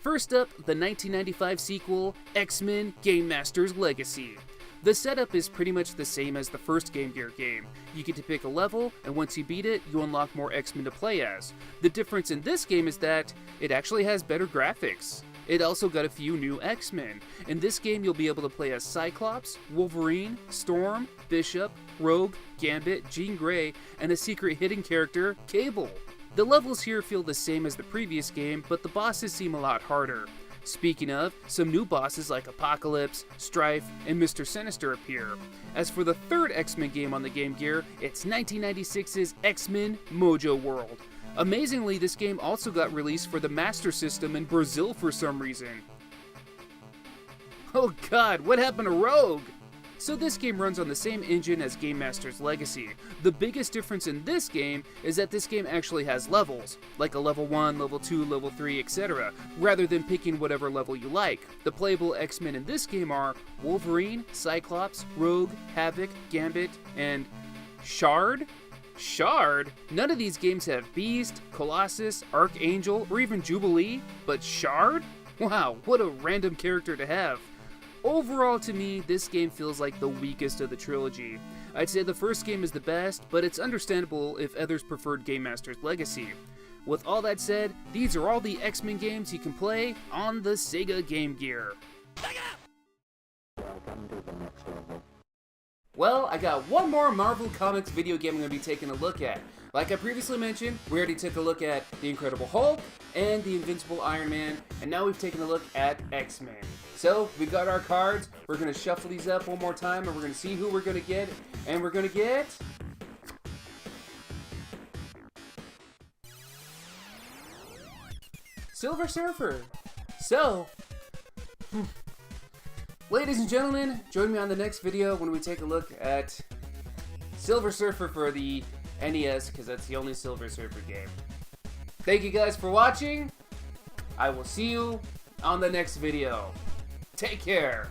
First up, the 1995 sequel, X-Men Game Master's Legacy. The setup is pretty much the same as the first Game Gear game. You get to pick a level, and once you beat it, you unlock more X-Men to play as. The difference in this game is that it actually has better graphics. It also got a few new X-Men. In this game, you'll be able to play as Cyclops, Wolverine, Storm, Bishop, Rogue, Gambit, Jean Grey, and a secret hidden character, Cable. The levels here feel the same as the previous game, but the bosses seem a lot harder. Speaking of, some new bosses like Apocalypse, Strife, and Mr. Sinister appear. As for the third X-Men game on the Game Gear, it's 1996's X-Men Mojo World. Amazingly, this game also got released for the Master System in Brazil for some reason. Oh god, what happened to Rogue? So this game runs on the same engine as Game Master's Legacy. The biggest difference in this game is that this game actually has levels, like a level 1, level 2, level 3, etc., rather than picking whatever level you like. The playable X-Men in this game are Wolverine, Cyclops, Rogue, Havoc, Gambit, and Shard? Shard? None of these games have Beast, Colossus, Archangel, or even Jubilee, but Shard? Wow, what a random character to have. Overall, to me, this game feels like the weakest of the trilogy. I'd say the first game is the best, but it's understandable if others preferred Game Master's Legacy. With all that said, these are all the X-Men games you can play on the Sega Game Gear. Well, I got one more Marvel Comics video game I'm going to be taking a look at. Like I previously mentioned, we already took a look at The Incredible Hulk and The Invincible Iron Man, and now we've taken a look at X-Men. So, we got our cards, we're going to shuffle these up one more time, and we're going to see who we're going to get, and we're going to get... Silver Surfer! So... Ladies and gentlemen, join me on the next video when we take a look at Silver Surfer for the NES, because that's the only Silver Surfer game. Thank you guys for watching. I will see you on the next video. Take care.